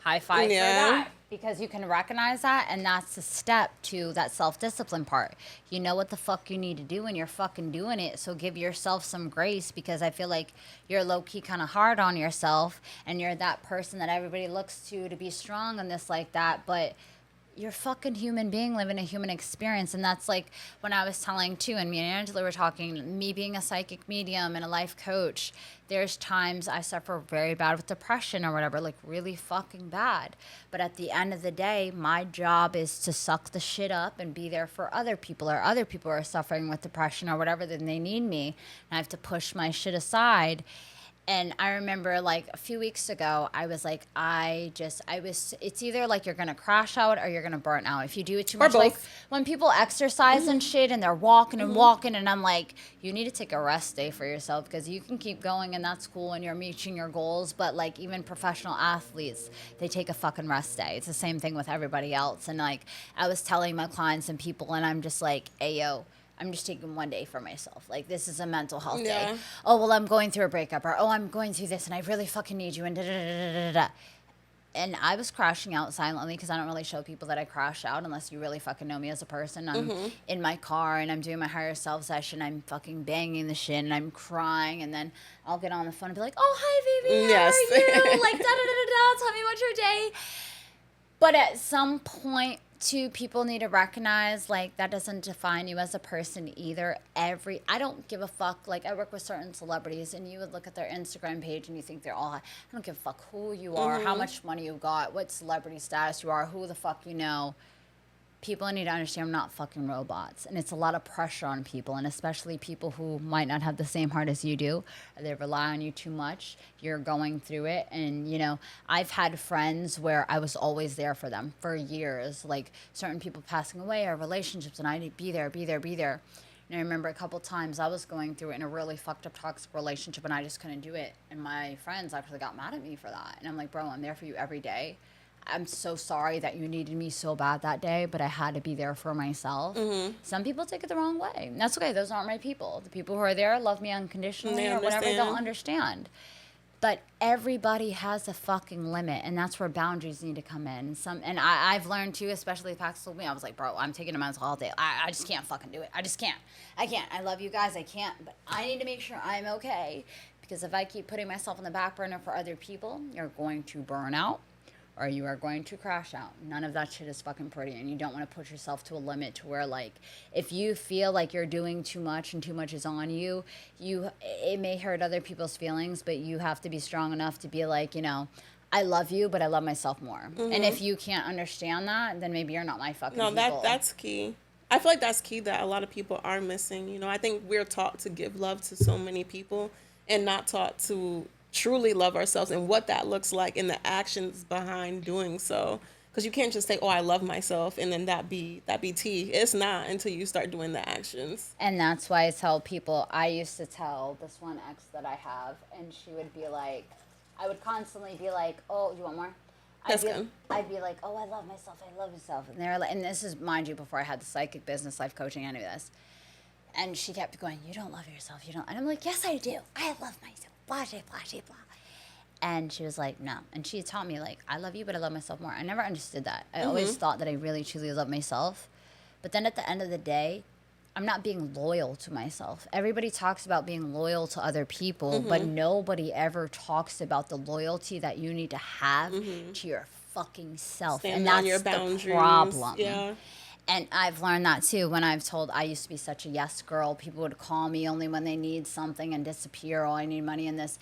High five for that. Because you can recognize that, and that's the step to that self-discipline part. You know what the fuck you need to do, and you're fucking doing it. So give yourself some grace, because I feel like you're low-key kind of hard on yourself, and you're that person that everybody looks to be strong and this like that, but you're a fucking human being living a human experience. And that's like when I was telling too, and me and Angela were talking, me being a psychic medium and a life coach, there's times I suffer very bad with depression or whatever, like really fucking bad. But at the end of the day, my job is to suck the shit up and be there for other people, or other people are suffering with depression or whatever, then they need me. And I have to push my shit aside. And I remember like a few weeks ago, I was like, it's either like you're going to crash out or you're going to burn out. If you do it too much, like when people exercise and shit and they're walking and walking, and I'm like, you need to take a rest day for yourself, because you can keep going and that's cool and you're reaching your goals. But like even professional athletes, they take a fucking rest day. It's the same thing with everybody else. And like I was telling my clients and people, and I'm just like, hey, yo, I'm just taking one day for myself. Like, this is a mental health day. Oh, well, I'm going through a breakup. Or, oh, I'm going through this, and I really fucking need you, and da-da-da-da-da-da. And I was crashing out silently, because I don't really show people that I crash out unless you really fucking know me as a person. I'm in my car, and I'm doing my higher self session. I'm fucking banging the shit, and I'm crying. And then I'll get on the phone and be like, oh, hi, baby, how are you? Like, da-da-da-da-da, tell me about your day. But at some point, too, people need to recognize, like, that doesn't define you as a person either. I don't give a fuck. Like, I work with certain celebrities, and you would look at their Instagram page and you think they're all, I don't give a fuck who you are, how much money you got, what celebrity status you are, who the fuck you know. People need to understand we're not fucking robots. And it's a lot of pressure on people, and especially people who might not have the same heart as you do. They rely on you too much. You're going through it. And, you know, I've had friends where I was always there for them for years. Like certain people passing away or relationships, and I'd be there. And I remember a couple times I was going through it in a really fucked up toxic relationship, and I just couldn't do it. And my friends actually got mad at me for that. And I'm like, bro, I'm there for you every day. I'm so sorry that you needed me so bad that day, but I had to be there for myself. Some people take it the wrong way. And that's okay. Those aren't my people. The people who are there love me unconditionally or whatever, they don't understand. But everybody has a fucking limit, and that's where boundaries need to come in. And I've learned too, especially Pax told me, I was like, bro, I'm taking a mental health day. I just can't fucking do it. I just can't. I can't. I love you guys. I can't. But I need to make sure I'm okay. Because if I keep putting myself on the back burner for other people, you're going to burn out. Or you are going to crash out. None of that shit is fucking pretty, and you don't want to push yourself to a limit to where, like, if you feel like you're doing too much and too much is on you, it may hurt other people's feelings, but you have to be strong enough to be like, you know, I love you, but I love myself more. And if you can't understand that, then maybe you're not my fucking people. No, that's key. I feel like that's key that a lot of people are missing. You know, I think we're taught to give love to so many people and not taught to truly love ourselves and what that looks like and the actions behind doing so. Because you can't just say, oh, I love myself, and then that be tea. It's not until you start doing the actions. And that's why I tell people, I used to tell this one ex that I have, and she would be like, I would constantly be like, oh, you want more? I'd be like, oh, I love myself, I love myself. And they're like, and this is, mind you, before I had the psychic business, life coaching, any of this. And she kept going, you don't love yourself, you don't. And I'm like, yes, I do. I love myself. Blah, blah, blah, blah. And she was like, no. And she taught me, like, I love you, but I love myself more. I never understood that. I always thought that I really, truly love myself. But then at the end of the day, I'm not being loyal to myself. Everybody talks about being loyal to other people, but nobody ever talks about the loyalty that you need to have to your fucking self. Stand and on that's your the boundaries. problem. Yeah. And I've learned that too when I've told I used to be such a yes girl. People would call me only when they need something and disappear. Oh, I need money in this.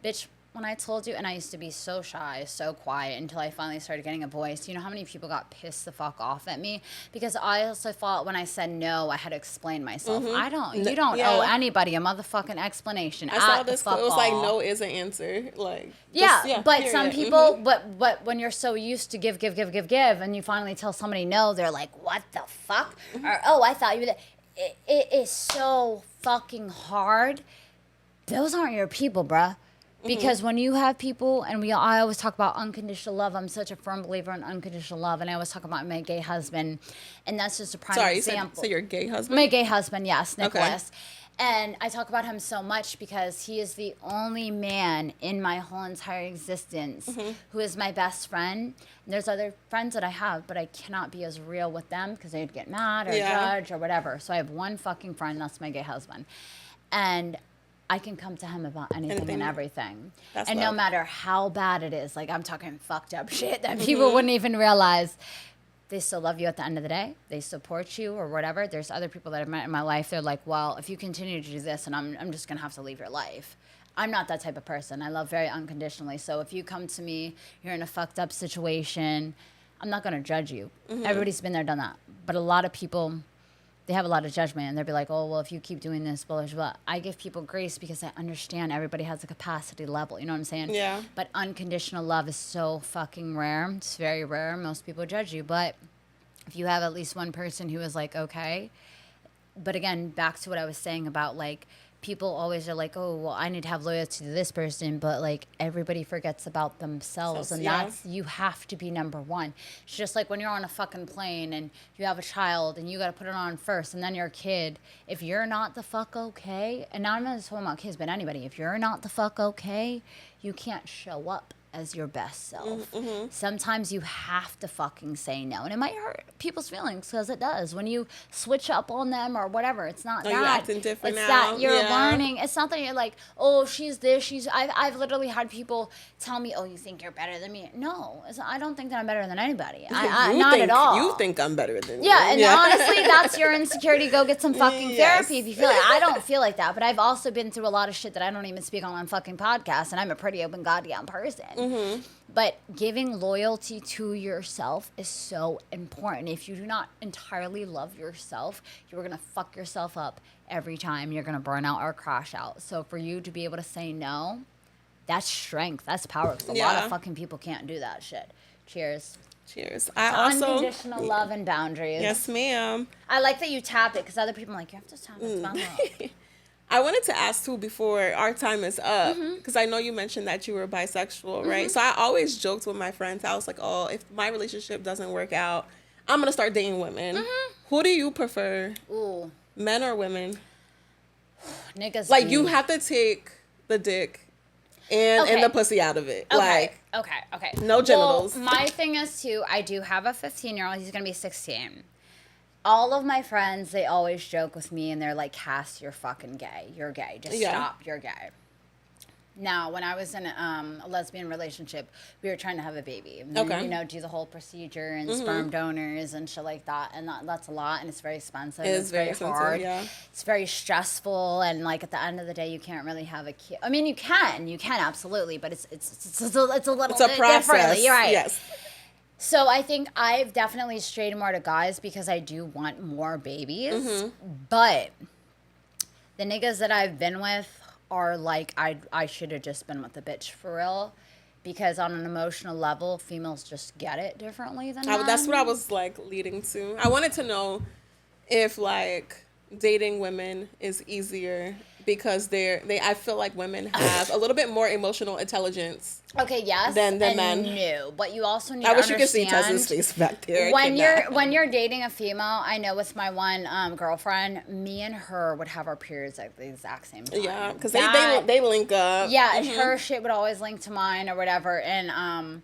Bitch, when I told you, and I used to be so shy, so quiet until I finally started getting a voice. You know how many people got pissed the fuck off at me? Because I also thought when I said no, I had to explain myself. You don't owe anybody a motherfucking explanation. I saw this quote. It was like, no is an answer. Like, yeah, but period. some people, but when you're so used to give, and you finally tell somebody no, they're like, what the fuck? Or, oh, I thought you were it is so fucking hard. Those aren't your people, bruh. Because when you have people, and I always talk about unconditional love. I'm such a firm believer in unconditional love, and I always talk about my gay husband, and that's just a prime example. So your gay husband? My gay husband, yes, Nicholas. Okay. And I talk about him so much because he is the only man in my whole entire existence who is my best friend. And there's other friends that I have, but I cannot be as real with them because they'd get mad or judge or whatever. So I have one fucking friend, that's my gay husband. And I can come to him about anything and everything. And no matter how bad it is, like I'm talking fucked up shit that people wouldn't even realize, they still love you at the end of the day. They support you or whatever. There's other people that I've met in my life. They're like, well, if you continue to do this, and I'm just going to have to leave your life. I'm not that type of person. I love very unconditionally. So if you come to me, you're in a fucked up situation, I'm not going to judge you. Everybody's been there, done that. But a lot of people, they have a lot of judgment, and they'll be like, oh, well, if you keep doing this, blah, blah, blah. I give people grace because I understand everybody has a capacity level. You know what I'm saying? Yeah. But unconditional love is so fucking rare. It's very rare. Most people judge you. But if you have at least one person who is like, okay. But again, back to what I was saying about, like, people always are like, oh, well, I need to have loyalty to this person, but like everybody forgets about themselves, and that's, you have to be number one. It's just like when you're on a fucking plane and you have a child and you got to put it on first, and then your kid. If you're not the fuck okay, and now I'm not just talking about kids, but anybody, if you're not the fuck okay, you can't show up as your best self. Sometimes you have to fucking say no, and it might hurt people's feelings because it does when you switch up on them or whatever. It's not that you're acting different it's now. that you're learning. It's not that you're like, oh, she's this, I've literally had people tell me, oh, you think you're better than me. No, I don't think that I'm better than anybody. Not at all. You think I'm better than you. And honestly, that's your insecurity. Go get some fucking therapy if you feel like. I don't feel like that, but I've also been through a lot of shit that I don't even speak on fucking podcasts, and I'm a pretty open goddamn person. But giving loyalty to yourself is so important. If you do not entirely love yourself, you're going to fuck yourself up every time. You're going to burn out or crash out. So for you to be able to say no, that's strength. That's power. Because a lot of fucking people can't do that shit. Cheers. Cheers. Unconditional love and boundaries. Yes, ma'am. I like that you tap it because other people are like, you have to tap it. It's my love. I wanted to ask too before our time is up, because I know you mentioned that you were bisexual, right? So I always joked with my friends. I was like, oh, if my relationship doesn't work out, I'm going to start dating women. Who do you prefer? Ooh. Men or women? Niggas. Like, you have to take the dick and the pussy out of it. Okay. Like, okay. No genitals. Well, my thing is, too, I do have a 15-year-old. He's going to be 16. All of my friends, they always joke with me, and they're like, Cass, you're fucking gay. You're gay. Just stop. You're gay. Now, when I was in a lesbian relationship, we were trying to have a baby. And then, do the whole procedure and sperm donors and shit like that. And that's a lot, and it's very expensive. It's very hard. Yeah. It's very stressful, and like at the end of the day, you can't really have a kid. I mean, you can absolutely, but it's a little it's a process. Differently. You're right. Yes. So I think I've definitely strayed more to guys because I do want more babies. But the niggas that I've been with are like, I should have just been with a bitch for real. Because on an emotional level, females just get it differently than men. That's what I was like leading to. I wanted to know if like dating women is easier because I feel like women have a little bit more emotional intelligence. Okay, yes. Than men. No, but you also need to understand. I wish understand. you could see Tessa's face back there. When you're dating a female, I know with my one girlfriend, me and her would have our periods at the exact same time. Yeah, because they link up. Yeah, her shit would always link to mine or whatever, and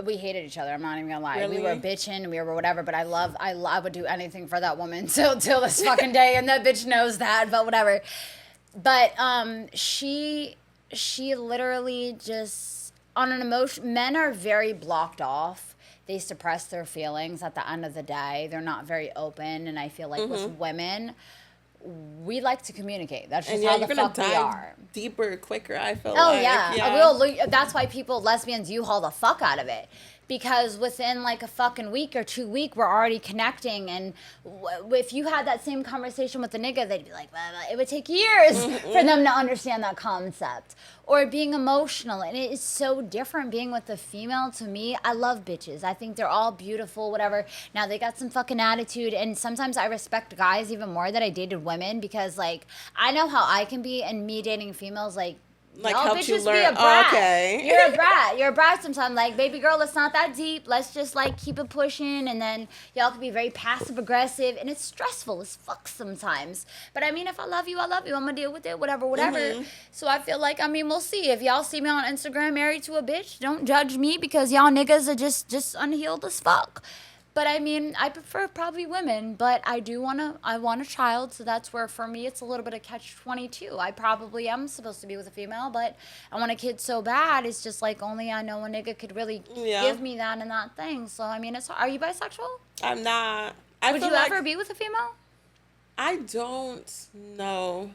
We hated each other. I'm not even gonna lie. Really? We were bitching, we were whatever. But I would do anything for that woman till this fucking day, and that bitch knows that. But whatever. But she literally just on an emotion. Men are very blocked off. They suppress their feelings. At the end of the day, they're not very open. And I feel like with women, we like to communicate. That's just how the fuck we are. Deeper, quicker. I feel. Oh like. yeah. That's why lesbians, you haul the fuck out of it. Because within like a fucking week or 2 weeks, we're already connecting. And if you had that same conversation with a nigga, they'd be like, blah, blah. It would take years for them to understand that concept. Or being emotional. And it is so different being with a female. To me, I love bitches. I think they're all beautiful, whatever. Now, they got some fucking attitude. And sometimes I respect guys even more that I dated women. Because, like, I know how I can be. And me dating females, like helped you bitches learn. be a brat. Okay. You're a brat. You're a brat sometimes. Like, baby girl, it's not that deep. Let's just, like, keep it pushing. And then y'all can be very passive-aggressive. And it's stressful as fuck sometimes. But, I mean, if I love you, I love you. I'm going to deal with it, whatever. So I feel like, I mean, we'll see. If y'all see me on Instagram married to a bitch, don't judge me because y'all niggas are just unhealed as fuck. But I mean, I prefer probably women, but I want a child, so that's where for me it's a little bit of catch-22. I probably am supposed to be with a female, but I want a kid so bad. It's just like only I know a nigga could really give me that and that thing. So I mean, are you bisexual? I'm not. Would you ever be with a female? I don't know.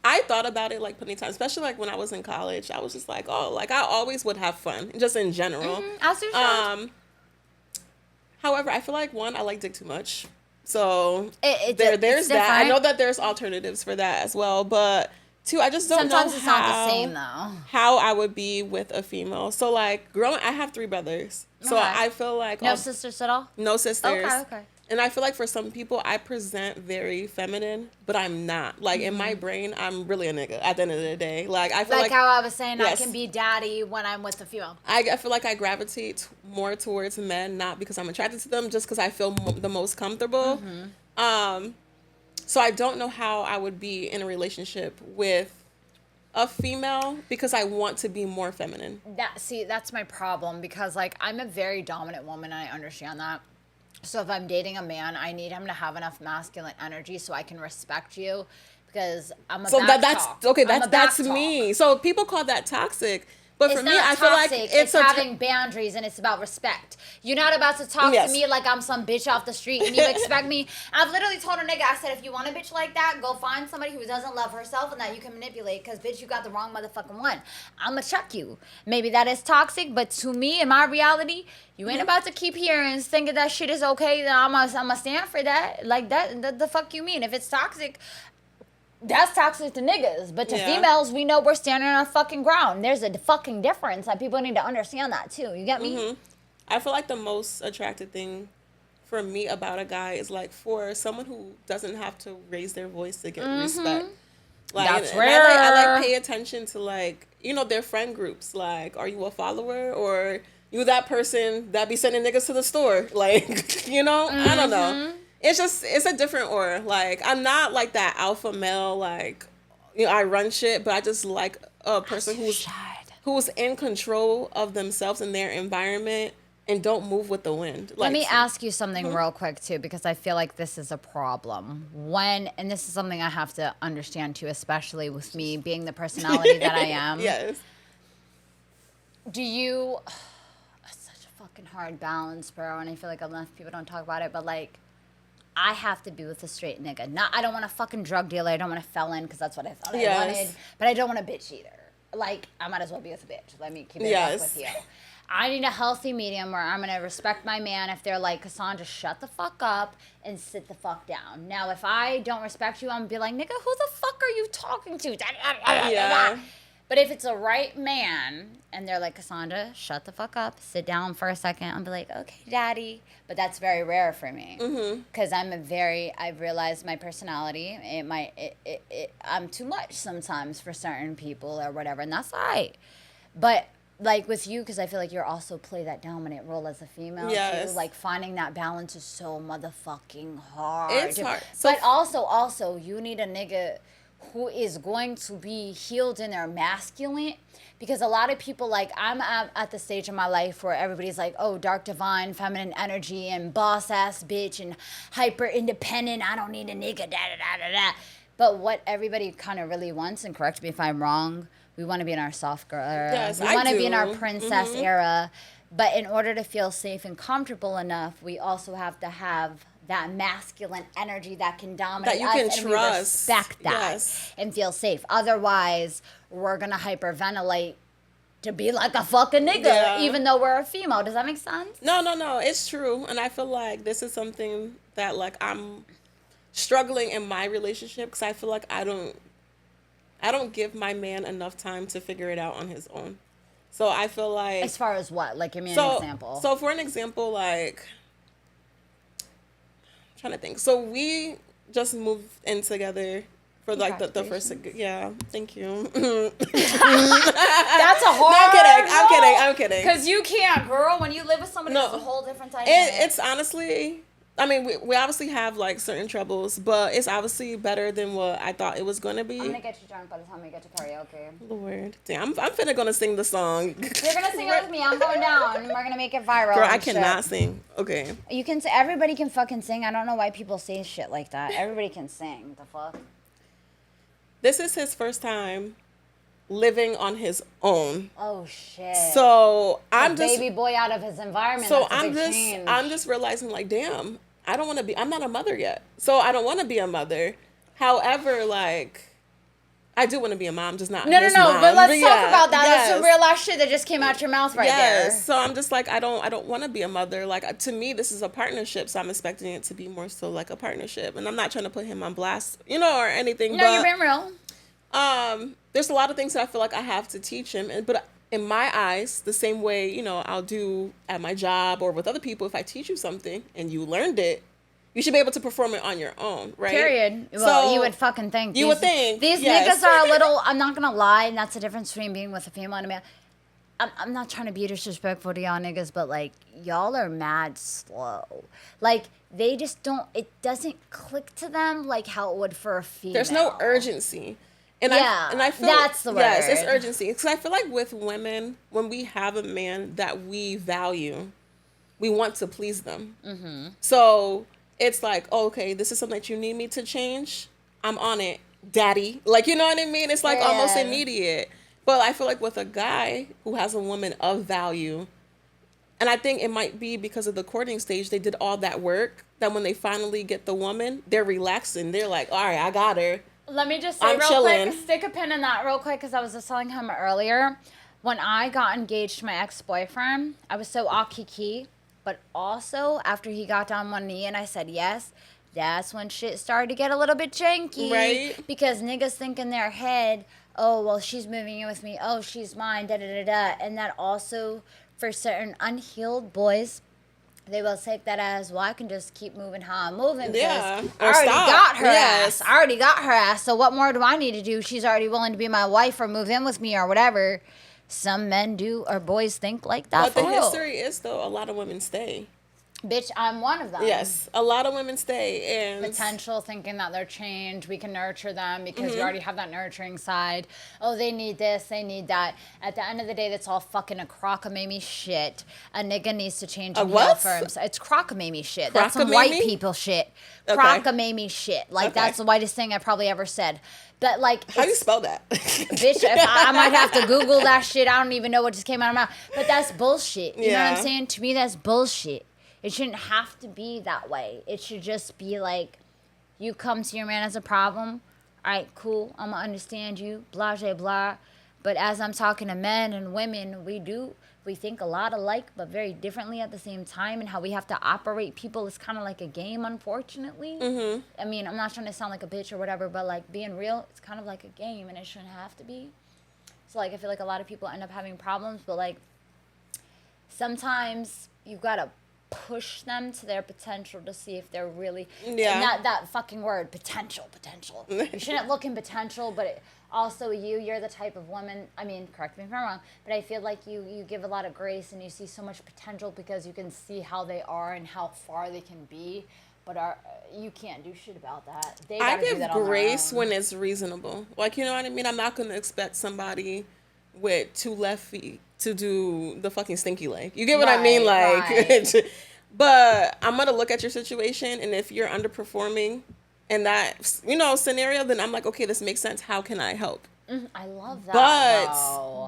I thought about it like plenty of times, especially like when I was in college. I was just like, oh, like I always would have fun, just in general. As you should. However, I feel like I like dick too much. So there's that. I know that there's alternatives for that as well, but two, I just don't know sometimes it's not the same though. How I would be with a female. So like I have 3 brothers, so I feel like no sisters at all. No sisters. Okay. And I feel like for some people, I present very feminine, but I'm not. Like, in my brain, I'm really a nigga at the end of the day. Like, I feel like how I was saying, I can be daddy when I'm with a female. I feel like I gravitate more towards men, not because I'm attracted to them, just because I feel the most comfortable. So I don't know how I would be in a relationship with a female because I want to be more feminine. That's my problem because, like, I'm a very dominant woman, and I understand that. So if I'm dating a man, I need him to have enough masculine energy so I can respect you because I'm a that's me. So people call that toxic. But for me, I feel like it's having boundaries and it's about respect. You're not about to talk to me like I'm some bitch off the street and you expect me. I've literally told a nigga, I said, if you want a bitch like that, go find somebody who doesn't love herself and that you can manipulate because, bitch, you got the wrong motherfucking one. I'm going to chuck you. Maybe that is toxic, but to me, in my reality, you ain't about to keep hearing thinking that shit is okay, then I'm gonna stand for that. Like, that, the fuck you mean? If it's toxic, that's toxic to niggas, but to females, we know we're standing on our fucking ground. There's a fucking difference. Like, people need to understand that too. You get me? I feel like the most attractive thing for me about a guy is like for someone who doesn't have to raise their voice to get respect. Like, that's rare. I like pay attention to like, their friend groups. Like, are you a follower or you that person that be sending niggas to the store? Like, I don't know. It's a different aura. Like, I'm not like that alpha male, like, I run shit, but I just like a person who's in control of themselves and their environment and don't move with the wind. Like, let me ask you something real quick, too, because I feel like this is a problem. And this is something I have to understand, too, especially with me being the personality that I am. Yes. It's such a fucking hard balance, bro, and I feel like enough people don't talk about it, but, like, I have to be with a straight nigga. I don't want a fucking drug dealer. I don't want a felon because that's what I thought I wanted. But I don't want a bitch either. Like, I might as well be with a bitch. Let me keep it up with you. I need a healthy medium where I'm going to respect my man if they're like, Cassandra, shut the fuck up and sit the fuck down. Now, if I don't respect you, I'm going to be like, nigga, who the fuck are you talking to? But if it's a right man and they're like, Cassandra, shut the fuck up, sit down for a second, I'll be like, okay, daddy. But that's very rare for me because I've realized my personality, I'm too much sometimes for certain people or whatever, and that's all right. But like with you, because I feel like you're also play that dominant role as a female too. Like finding that balance is so motherfucking hard. It's hard. But also you need a nigga who is going to be healed in their masculine. Because a lot of people, like, I'm at the stage in my life where everybody's like, oh, dark divine, feminine energy, and boss ass bitch, and hyper independent. I don't need a nigga, da da da da da. But what everybody kind of really wants, and correct me if I'm wrong, we want to be in our soft girl era. Yes, we want to be in our princess era. But in order to feel safe and comfortable enough, we also have to have that masculine energy that can dominate that you us, can and trust. we respect that Yes. and feel safe. Otherwise, we're gonna hyperventilate to be like a fucking nigga, Yeah. even though we're a female. Does that make sense? No, it's true. And I feel like this is something that, like, I'm struggling in my relationship because I feel like I don't give my man enough time to figure it out on his own. So I feel like, As far as what? Like, give me an example. So for an example, like, I'm trying to think. So we just moved in together for like the first, yeah, thank you. That's a hard. I'm kidding. Because you can't, girl. When you live with somebody, it's a whole different type. It's honestly, I mean, we obviously have like certain troubles, but it's obviously better than what I thought it was going to be. I'm gonna get you drunk by the time we get to karaoke. Lord, damn, I'm finna gonna sing the song. You're gonna sing it with me. I'm going down. We're gonna make it viral. Girl, I cannot sing. Okay. You can. Everybody can fucking sing. I don't know why people say shit like that. Everybody can sing. The fuck. This is his first time living on his own. Oh shit. So I'm just baby boy out of his environment. So That's a big I'm just realizing, like, damn, I don't want to be. I'm not a mother yet, so I don't want to be a mother. However, like, I do want to be a mom, just not. No, mom. but let's talk about that. Yes. That's the real ass shit that just came out your mouth right there. So I'm just like, I don't want to be a mother. Like, to me, this is a partnership, so I'm expecting it to be more so like a partnership, and I'm not trying to put him on blast, or anything. No, you're being real. There's a lot of things that I feel like I have to teach him, but in my eyes, the same way, I'll do at my job or with other people, if I teach you something and you learned it, you should be able to perform it on your own, right? Period. Well, you would fucking think. You would think. These yes. niggas are a little, I'm not going to lie, and that's the difference between being with a female and a man. I'm not trying to be disrespectful to y'all niggas, but, like, y'all are mad slow. Like, they just don't, it doesn't click to them like how it would for a female. There's no urgency. And I feel that's the word. Yes, it's urgency. Because I feel like with women, when we have a man that we value, we want to please them. Mm-hmm. So it's like, okay, this is something that you need me to change. I'm on it, daddy. Like, you know what I mean? It's like almost immediate. But I feel like with a guy who has a woman of value, and I think it might be because of the courting stage, they did all that work, that when they finally get the woman, they're relaxing. They're like, all right, I got her. Let me just say I'm real chilling. quick, stick a pin in that real quick, because I was just telling him earlier. When I got engaged to my ex-boyfriend, I was so kiki, but also after he got down one knee and I said yes, that's when shit started to get a little bit janky. Right. Because niggas think in their head, oh, well, she's moving in with me. Oh, she's mine, da-da-da-da. And that also, for certain unhealed boys, they will take that as, well, I can just keep moving how I'm moving because I already got her ass. I already got her ass. So what more do I need to do? She's already willing to be my wife or move in with me or whatever. Some men do or boys think like that. But the history is, though, a lot of women stay. Bitch, I'm one of them. Yes, a lot of women stay. And potential, thinking that they're changed. We can nurture them because we already have that nurturing side. Oh, they need this, they need that. At the end of the day, that's all fucking a crockamamie shit. A nigga needs to change and heal for himself. It's crockamamie shit. That's some white people shit. Okay. Crockamamie shit. Like, that's the whitest thing I probably ever said. But, like, how do you spell that? Bitch, if I might have to Google that shit. I don't even know what just came out of my mouth. But that's bullshit. You know what I'm saying? To me, that's bullshit. It shouldn't have to be that way. It should just be like, you come to your man as a problem. All right, cool. I'm going to understand you. Blah, blah, blah. But as I'm talking to men and women, we think a lot alike, but very differently at the same time. And how we have to operate people is kind of like a game, unfortunately. Mm-hmm. I mean, I'm not trying to sound like a bitch or whatever, but, like, being real, it's kind of like a game, and it shouldn't have to be. So, like, I feel like a lot of people end up having problems, but, like, sometimes you've got to push them to their potential to see if they're really that fucking word potential you shouldn't look in potential, but also you're the type of woman, I mean, correct me if I'm wrong, but I feel like you give a lot of grace and you see so much potential because you can see how they are and how far they can be, But you can't do shit about that. They I gotta do give that on their grace own. when it's reasonable. Like, you know what I mean? I'm not going to expect somebody with 2 left feet to do the fucking stinky leg. You get what I mean? Like, Right. but I'm going to look at your situation, and if you're underperforming in that, scenario, then I'm like, okay, this makes sense. How can I help? I love that.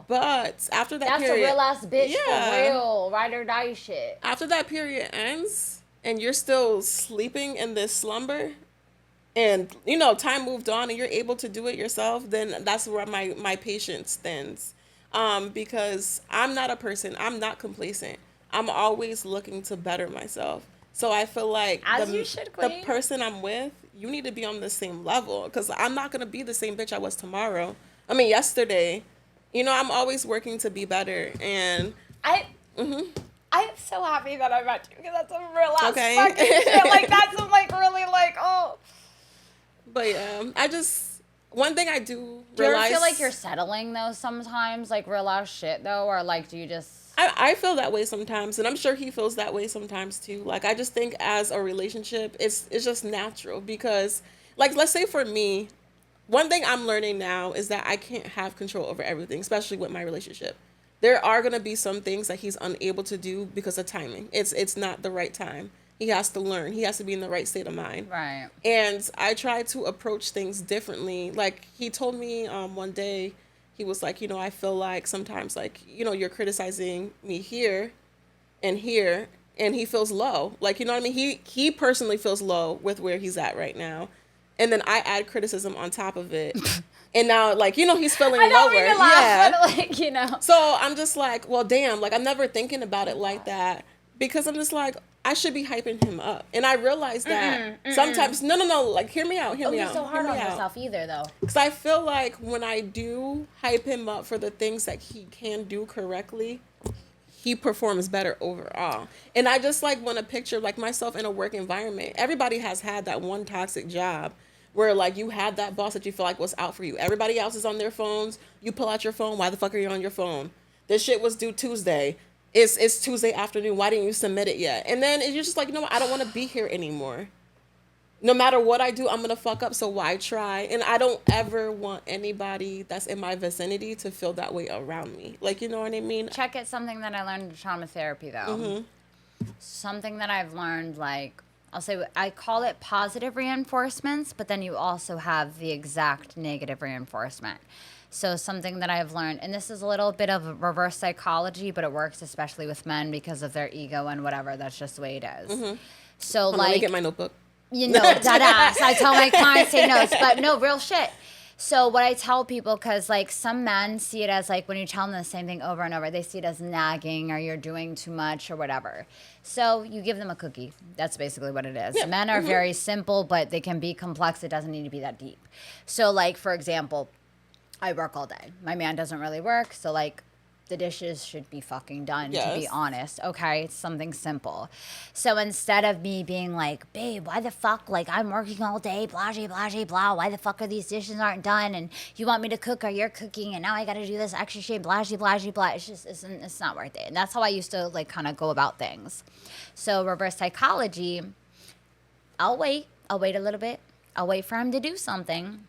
But though. after that That's period, a real ass bitch yeah. for real. Ride or die shit. After that period ends and you're still sleeping in this slumber and time moved on and you're able to do it yourself, then that's where my patience stands. Because I'm not complacent. I'm always looking to better myself. So I feel like As you should, the queen. person I'm with, you need to be on the same level, because I'm not going to be the same bitch I was yesterday. I'm always working to be better. And I'm so happy that I met you, because that's a real ass Okay. fucking shit. Like, that's some, like, really, like, oh. But yeah, one thing I do Do you ever realize. feel like you're settling, though, sometimes? Like, real ass shit, though? Or, like, do you just... I feel that way sometimes, and I'm sure he feels that way sometimes too. Like, I just think as a relationship, it's just natural, because, like, let's say for me, one thing I'm learning now is that I can't have control over everything, especially with my relationship. There are gonna be some things that he's unable to do because of timing. It's not the right time. He has to learn. He has to be in the right state of mind. Right. And I try to approach things differently. Like, he told me one day, he was like, I feel like sometimes, like, you're criticizing me here, and he feels low. Like, you know what I mean? He personally feels low with where he's at right now. And then I add criticism on top of it. And now, like, he's feeling I don't lower. mean to laugh, but, like, So I'm just like, well, damn, like, I'm never thinking about it like that, because I'm just like, I should be hyping him up. And I realize that sometimes, no, like, hear me out. Don't be so hard on yourself either, though. Because I feel like when I do hype him up for the things that he can do correctly, he performs better overall. And I just, like, want to picture, like, myself in a work environment. Everybody has had that one toxic job where, like, you had that boss that you feel like was out for you. Everybody else is on their phones. You pull out your phone. Why the fuck are you on your phone? This shit was due Tuesday. It's Tuesday afternoon. Why didn't you submit it yet? And then you're just like, what? I don't want to be here anymore. No matter what I do, I'm going to fuck up, so why try? And I don't ever want anybody that's in my vicinity to feel that way around me. Like, you know what I mean? Check it, something that I learned in trauma therapy, though. Something that I've learned, like, I call it positive reinforcements, but then you also have the exact negative reinforcement. So something that I've learned, and this is a little bit of reverse psychology, but it works especially with men because of their ego and whatever. That's just the way it is. So, Let me get my notebook. That ass. I tell my clients, say notes, but no, real shit. So what I tell people, because, like, some men see it as, like, when you tell them the same thing over and over, they see it as nagging or you're doing too much or whatever. So you give them a cookie. That's basically what it is. Yeah. Men are very simple, but they can be complex. It doesn't need to be that deep. So, like, for example, I work all day. My man doesn't really work, so, like, the dishes should be fucking done, to be honest. Okay, it's something simple. So instead of me being like, babe, why the fuck, like, I'm working all day, blah, blah, blah, blah, why the fuck are these dishes aren't done, and you want me to cook or you're cooking, and now I gotta do this extra shit, blah, blah, blah, blah. It's just, it's not worth it. And that's how I used to, like, kind of go about things. So reverse psychology, I'll wait a little bit. I'll wait for him to do something.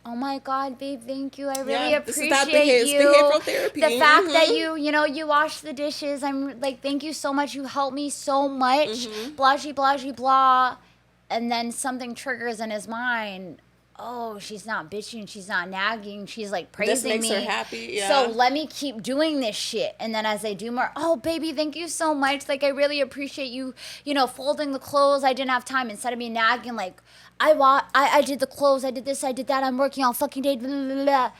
Oh my God, babe, thank you. I really appreciate you. Behavioral therapy. The fact that you wash the dishes. I'm like, thank you so much. You helped me so much. Blah, blah, blah, blah. And then something triggers in his mind. Oh, she's not bitching. She's not nagging. She's, like, praising me. This makes her happy, yeah. So let me keep doing this shit. And then as I do more, oh, baby, thank you so much. Like, I really appreciate you, folding the clothes. I didn't have time. Instead of me nagging, like, I did the clothes. I did this. I did that. I'm working all fucking day. Blah, blah, blah.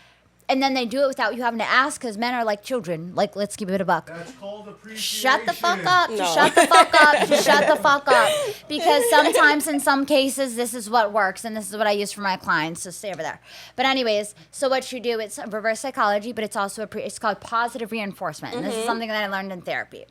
And then they do it without you having to ask, because men are like children. Like, let's keep it a buck. That's called appreciation. Shut the fuck up. Just shut the fuck up. Just shut the fuck up. Because sometimes, in some cases, this is what works, and this is what I use for my clients. So stay over there. But anyways, so what you do, it's reverse psychology, but it's also it's called positive reinforcement. And this is something that I learned in therapy.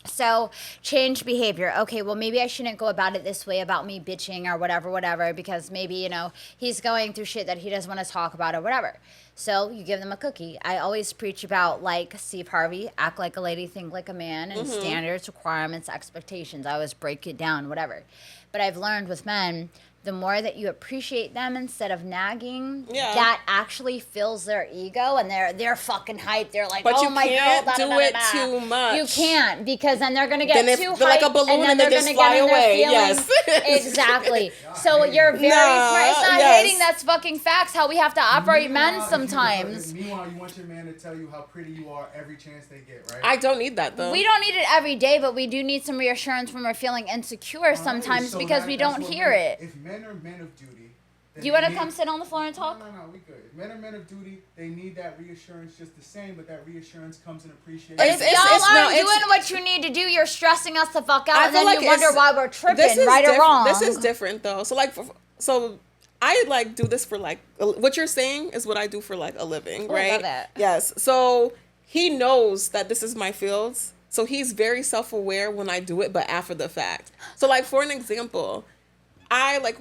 So change behavior. Okay, well, maybe I shouldn't go about it this way, about me bitching or whatever, because maybe, he's going through shit that he doesn't want to talk about or whatever. So you give them a cookie. I always preach about, like, Steve Harvey, act like a lady, think like a man, and standards, requirements, expectations. I always break it down, whatever. But I've learned with men, the more that you appreciate them instead of nagging, that actually fills their ego, and they're fucking hyped. They're like, but oh you my can't girl, do it too much. You can't, because then they're gonna get too hyped, like a balloon and then they're gonna get in their feelings. Yes. Exactly. So you're very smart. It's not hating. That's fucking facts. How we have to operate men sometimes. Meanwhile, you want your man to tell you how pretty you are every chance they get, right? I don't need that though. We don't need it every day, but we do need some reassurance when we're feeling insecure sometimes, because we don't hear it. If men are men of duty, do you want to come sit on the floor and talk? No, we good. If men are men of duty, they need that reassurance just the same, but that reassurance comes in appreciation. But if y'all aren't doing what you need to do, you're stressing us the fuck out, and then you wonder why we're tripping, right or wrong. This is different though. So like, I like do this for like, what you're saying is what I do for like a living, right? I love that. Yes. So he knows that this is my fields. So he's very self-aware when I do it, but after the fact. So like, for an example,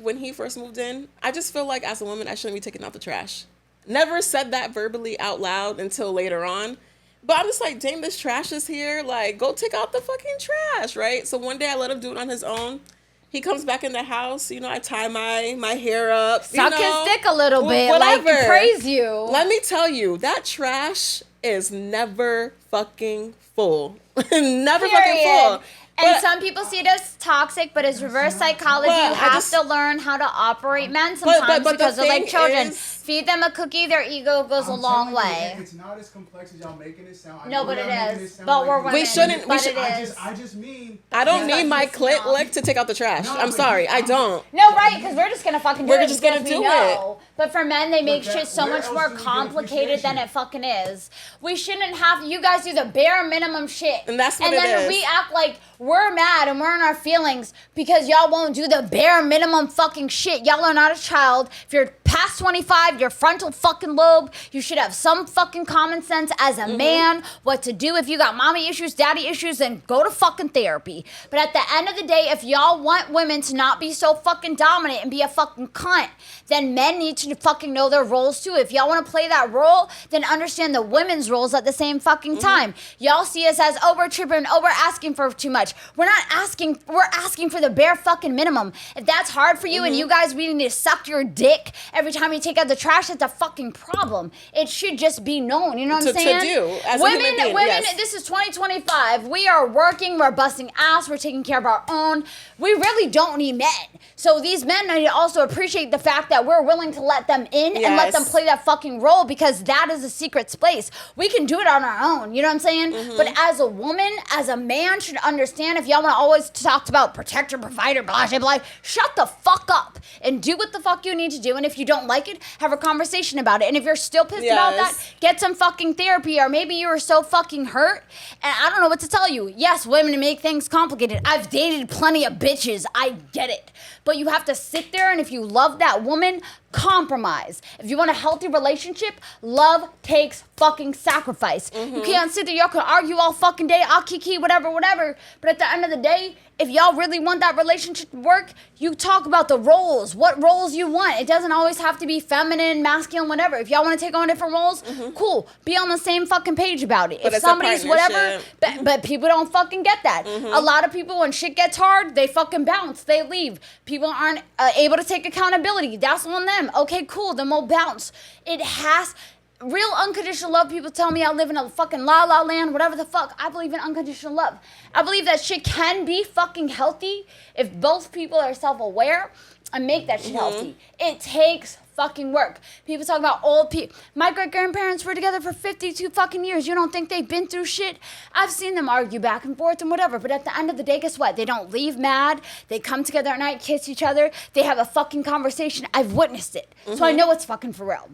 when he first moved in, I just feel like as a woman, I shouldn't be taking out the trash. Never said that verbally out loud until later on. But I'm just like, dang, this trash is here. Like, go take out the fucking trash, right? So one day I let him do it on his own. He comes back in the house, I tie my hair up. Suck his dick a little bit, whatever. like, praise you. Let me tell you, that trash is never fucking full. Never fucking full. And some people see it as toxic, but as reverse psychology, you have to learn how to operate men sometimes because they're like children. Feed them a cookie, their ego goes a long way. It's not as complex as y'all making it sound. No, but it is. But we're women. We shouldn't. I just mean. I don't need my clit lick to take out the trash. I'm sorry, I don't. No, right? Because we're just gonna fucking do it. We're just gonna do it. But for men, they make shit so much more complicated than it fucking is. We shouldn't have. You guys do the bare minimum shit, and that's what it is. And then we act like we're mad and we're in our feelings because y'all won't do the bare minimum fucking shit. Y'all are not a child. If you're past 25, your frontal fucking lobe, you should have some fucking common sense as a man what to do. If you got mommy issues, daddy issues, then go to fucking therapy. But at the end of the day, if y'all want women to not be so fucking dominant and be a fucking cunt, then men need to fucking know their roles too. If y'all want to play that role, then understand the women's roles at the same fucking time. Y'all see us as, we're tripping, we're asking for too much. We're not asking, we're asking for the bare fucking minimum. If that's hard for you and you guys really need to suck your dick every time you take out the trash, that's a fucking problem. It should just be known, you know what I'm saying? To do, as women, a human being, women, yes. This is 2025. We are working, we're busting ass, we're taking care of our own. We really don't need men. So these men need to also appreciate the fact that we're willing to let them in and let them play that fucking role, because that is a secret space. We can do it on our own, you know what I'm saying? But as a woman, as a man should understand, if y'all want to always talk about protector, provider, blah, blah, blah, shut the fuck up and do what the fuck you need to do. And if you don't like it, have a conversation about it. And if you're still pissed about that, get some fucking therapy, or maybe you were so fucking hurt and I don't know what to tell you. Yes, women make things complicated. I've dated plenty of bitches. I get it. But you have to sit there, and if you love that woman, compromise. If you want a healthy relationship, love takes fucking sacrifice. You can't sit there, y'all can argue all fucking day, I'll kiki, whatever. But at the end of the day, if y'all really want that relationship to work, you talk about the roles, what roles you want. It doesn't always have to be feminine, masculine, whatever. If y'all want to take on different roles, cool. Be on the same fucking page about it. But if somebody's whatever, but people don't fucking get that. A lot of people, when shit gets hard, they fucking bounce, they leave. People aren't able to take accountability. That's on them. Okay, cool, then we'll bounce. It has... Real unconditional love, people tell me I live in a fucking la-la land, whatever the fuck. I believe in unconditional love. I believe that shit can be fucking healthy if both people are self-aware and make that shit healthy. It takes fucking work. People talk about old people. My great-grandparents were together for 52 fucking years. You don't think they've been through shit? I've seen them argue back and forth and whatever, but at the end of the day, guess what? They don't leave mad. They come together at night, kiss each other. They have a fucking conversation. I've witnessed it. So I know it's fucking for real.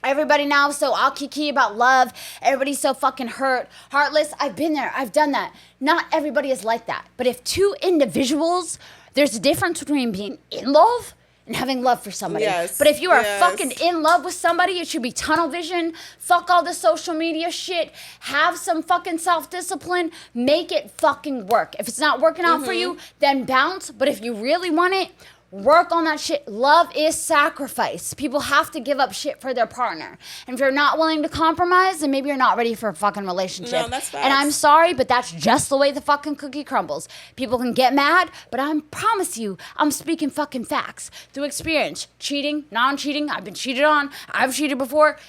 Everybody now is so all kiki about love. Everybody's so fucking hurt, heartless. I've been there. I've done that. Not everybody is like that. But if two individuals, there's a difference between being in love and having love for somebody. But if you are fucking in love with somebody, it should be tunnel vision. Fuck all the social media shit. Have some fucking self-discipline. Make it fucking work. If it's not working out for you, then bounce. But if you really want it, Work on that shit. Love is sacrifice. People have to give up shit for their partner. And if you're not willing to compromise, then maybe you're not ready for a fucking relationship. No, that's facts. And I'm sorry, but that's just the way the fucking cookie crumbles. People can get mad, but I promise you, I'm speaking fucking facts. Through experience. Cheating, non-cheating, I've been cheated on, I've cheated before.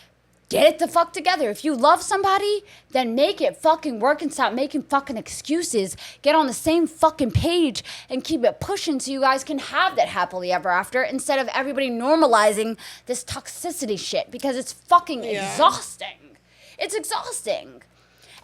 Get it the fuck together. If you love somebody, then make it fucking work and stop making fucking excuses. Get on the same fucking page and keep it pushing so you guys can have that happily ever after instead of everybody normalizing this toxicity shit because it's fucking exhausting. It's exhausting.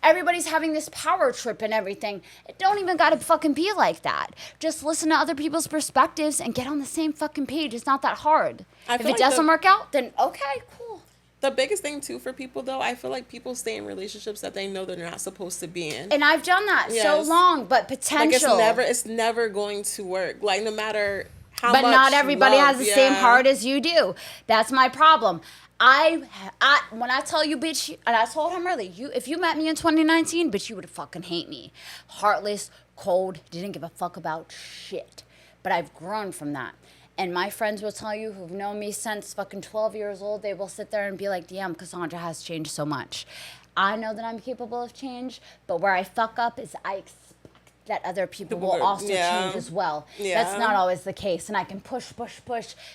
Everybody's having this power trip and everything. It don't even gotta fucking be like that. Just listen to other people's perspectives and get on the same fucking page. It's not that hard. If it doesn't work out, then okay, cool. The biggest thing, too, for people, though, I feel like people stay in relationships that they know they're not supposed to be in. And I've done that so long, but potential. Like, it's never going to work. Like, no matter how much But not everybody love, has the same heart as you do. That's my problem. When I tell you, bitch, and I told him earlier, if you met me in 2019, bitch, you would fucking hate me. Heartless, cold, didn't give a fuck about shit. But I've grown from that. And my friends will tell you who've known me since fucking 12 years old, they will sit there and be like, damn, Cassandra has changed so much. I know that I'm capable of change, but where I fuck up is I expect that other people will also change as well. Yeah. That's not always the case. And I can push,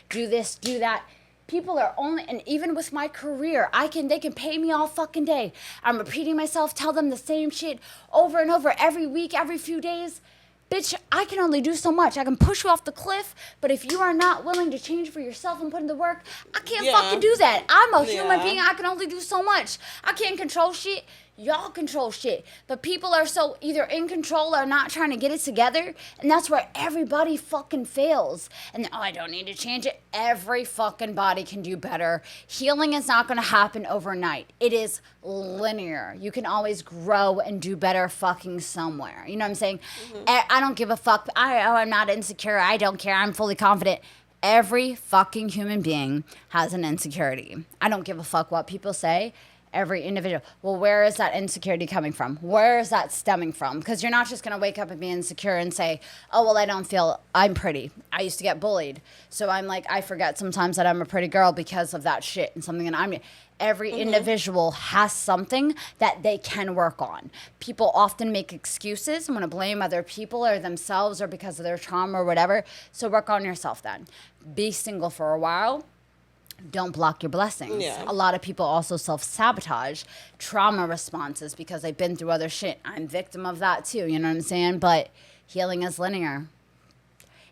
do this, do that. People are only, and even with my career, they can pay me all fucking day. I'm repeating myself, tell them the same shit over and over every week, every few days. Bitch, I can only do so much. I can push you off the cliff, but if you are not willing to change for yourself and put in the work, I can't fucking do that. I'm a human being. I can only do so much. I can't control shit. Y'all control shit. But people are so either in control or not trying to get it together, and that's where everybody fucking fails. And I don't need to change it. Every fucking body can do better. Healing is not going to happen overnight. It is linear. You can always grow and do better fucking somewhere. You know what I'm saying? Mm-hmm. I don't give a fuck. I'm not insecure. I don't care. I'm fully confident. Every fucking human being has an insecurity. I don't give a fuck what people say. Every individual. Well, where is that insecurity coming from? Where is that stemming from? Because you're not just going to wake up and be insecure and say, oh, well, I don't feel I'm pretty. I used to get bullied. So I'm like, I forget sometimes that I'm a pretty girl because of that shit and something that I'm... Every individual has something that they can work on. People often make excuses and want to blame other people or themselves or because of their trauma or whatever. So work on yourself then. Be single for a while. Don't block your blessings. Yeah. A lot of people also self-sabotage trauma responses because they've been through other shit. I'm victim of that too, you know what I'm saying? But healing is linear.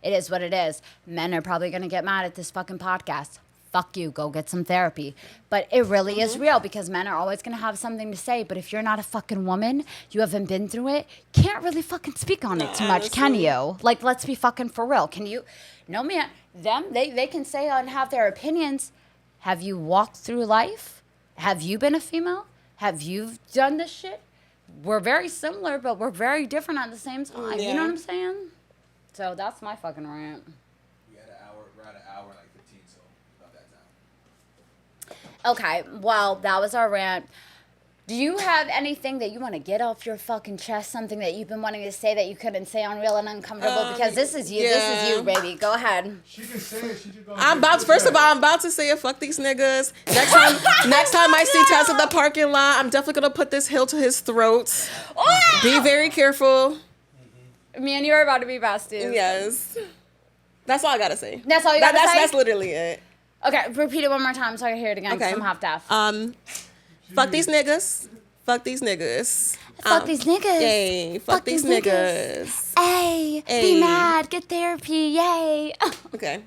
It is what it is. Men are probably going to get mad at this fucking podcast. Fuck you, go get some therapy. But it really is real because men are always going to have something to say. But if you're not a fucking woman, you haven't been through it, can't really fucking speak on it too much, can you? Like, let's be fucking for real. Can you? No, man. They can say and have their opinions. Have you walked through life? Have you been a female? Have you done this shit? We're very similar, but we're very different at the same time. Yeah. You know what I'm saying? So that's my fucking rant. We're at an hour and like 15, so about that time. Okay, well, that was our rant. Do you have anything that you want to get off your fucking chest? Something that you've been wanting to say that you couldn't say on Real and Uncomfortable? Because this is you. Yeah. This is you, baby. Go ahead. She can say it. She just I'm about to say it. Fuck these niggas. Next time I see Tess at the parking lot, I'm definitely gonna put this hill to his throat. Oh! Be very careful. Me and you are about to be besties. Yes. That's all I gotta say. That's all you gotta say? That's literally it. Okay, repeat it one more time so I can hear it again. Okay. I'm half deaf. Fuck these niggas. Fuck these niggas. Fuck these niggas. Yay. Fuck these niggas. Ay. Be mad. Get therapy. Yay. Okay.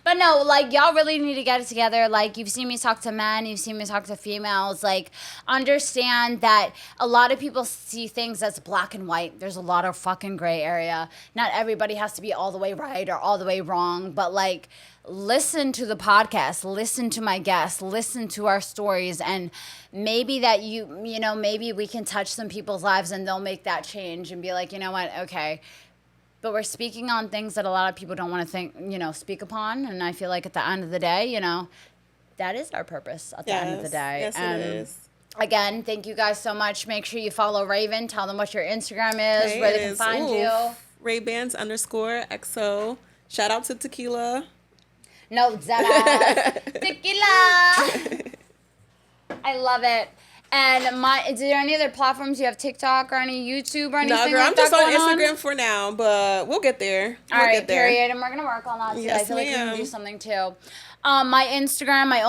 But no, like, y'all really need to get it together. Like, you've seen me talk to men. You've seen me talk to females. Like, understand that a lot of people see things as black and white. There's a lot of fucking gray area. Not everybody has to be all the way right or all the way wrong. But, like, listen to the podcast. Listen to my guests. Listen to our stories. And maybe that you know, maybe we can touch some people's lives and they'll make that change and be like, you know what, okay. But we're speaking on things that a lot of people don't want to speak upon. And I feel like at the end of the day, you know, that is our purpose at the end of the day. Yes, and it is. Again, thank you guys so much. Make sure you follow Rayven. Tell them what your Instagram is, where they can find you. Raybands _XO. Shout out to Tequila. No, Zara. Tequila. I love it. And is there any other platforms? You have TikTok or any YouTube or anything? No, girl, like I'm just that on going Instagram for now, but we'll get there. All right, period. And we're going to work on that too. Yes, I feel like we can ma'am. do something too. My Instagram, my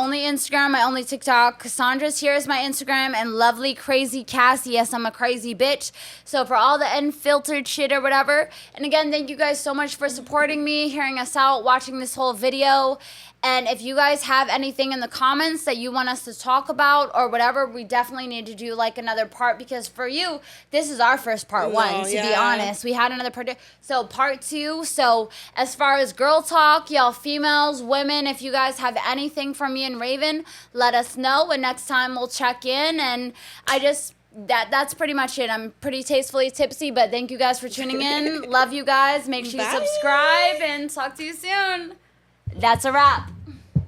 only TikTok. Cassandra's here is my Instagram, and lovely, crazy Cassie. Yes, I'm a crazy bitch. So for all the unfiltered shit or whatever. And again, thank you guys so much for supporting me, hearing us out, watching this whole video. And if you guys have anything in the comments that you want us to talk about or whatever, we definitely need to do like another part, because for you, this is our first part one, to be honest. We had another part. So part 2. So as far as girl talk, y'all females, women, if you guys have anything from me and Rayven, let us know. And next time we'll check in. And that's pretty much it. I'm pretty tastefully tipsy, but thank you guys for tuning in. Love you guys. Make sure you subscribe and talk to you soon. That's a wrap.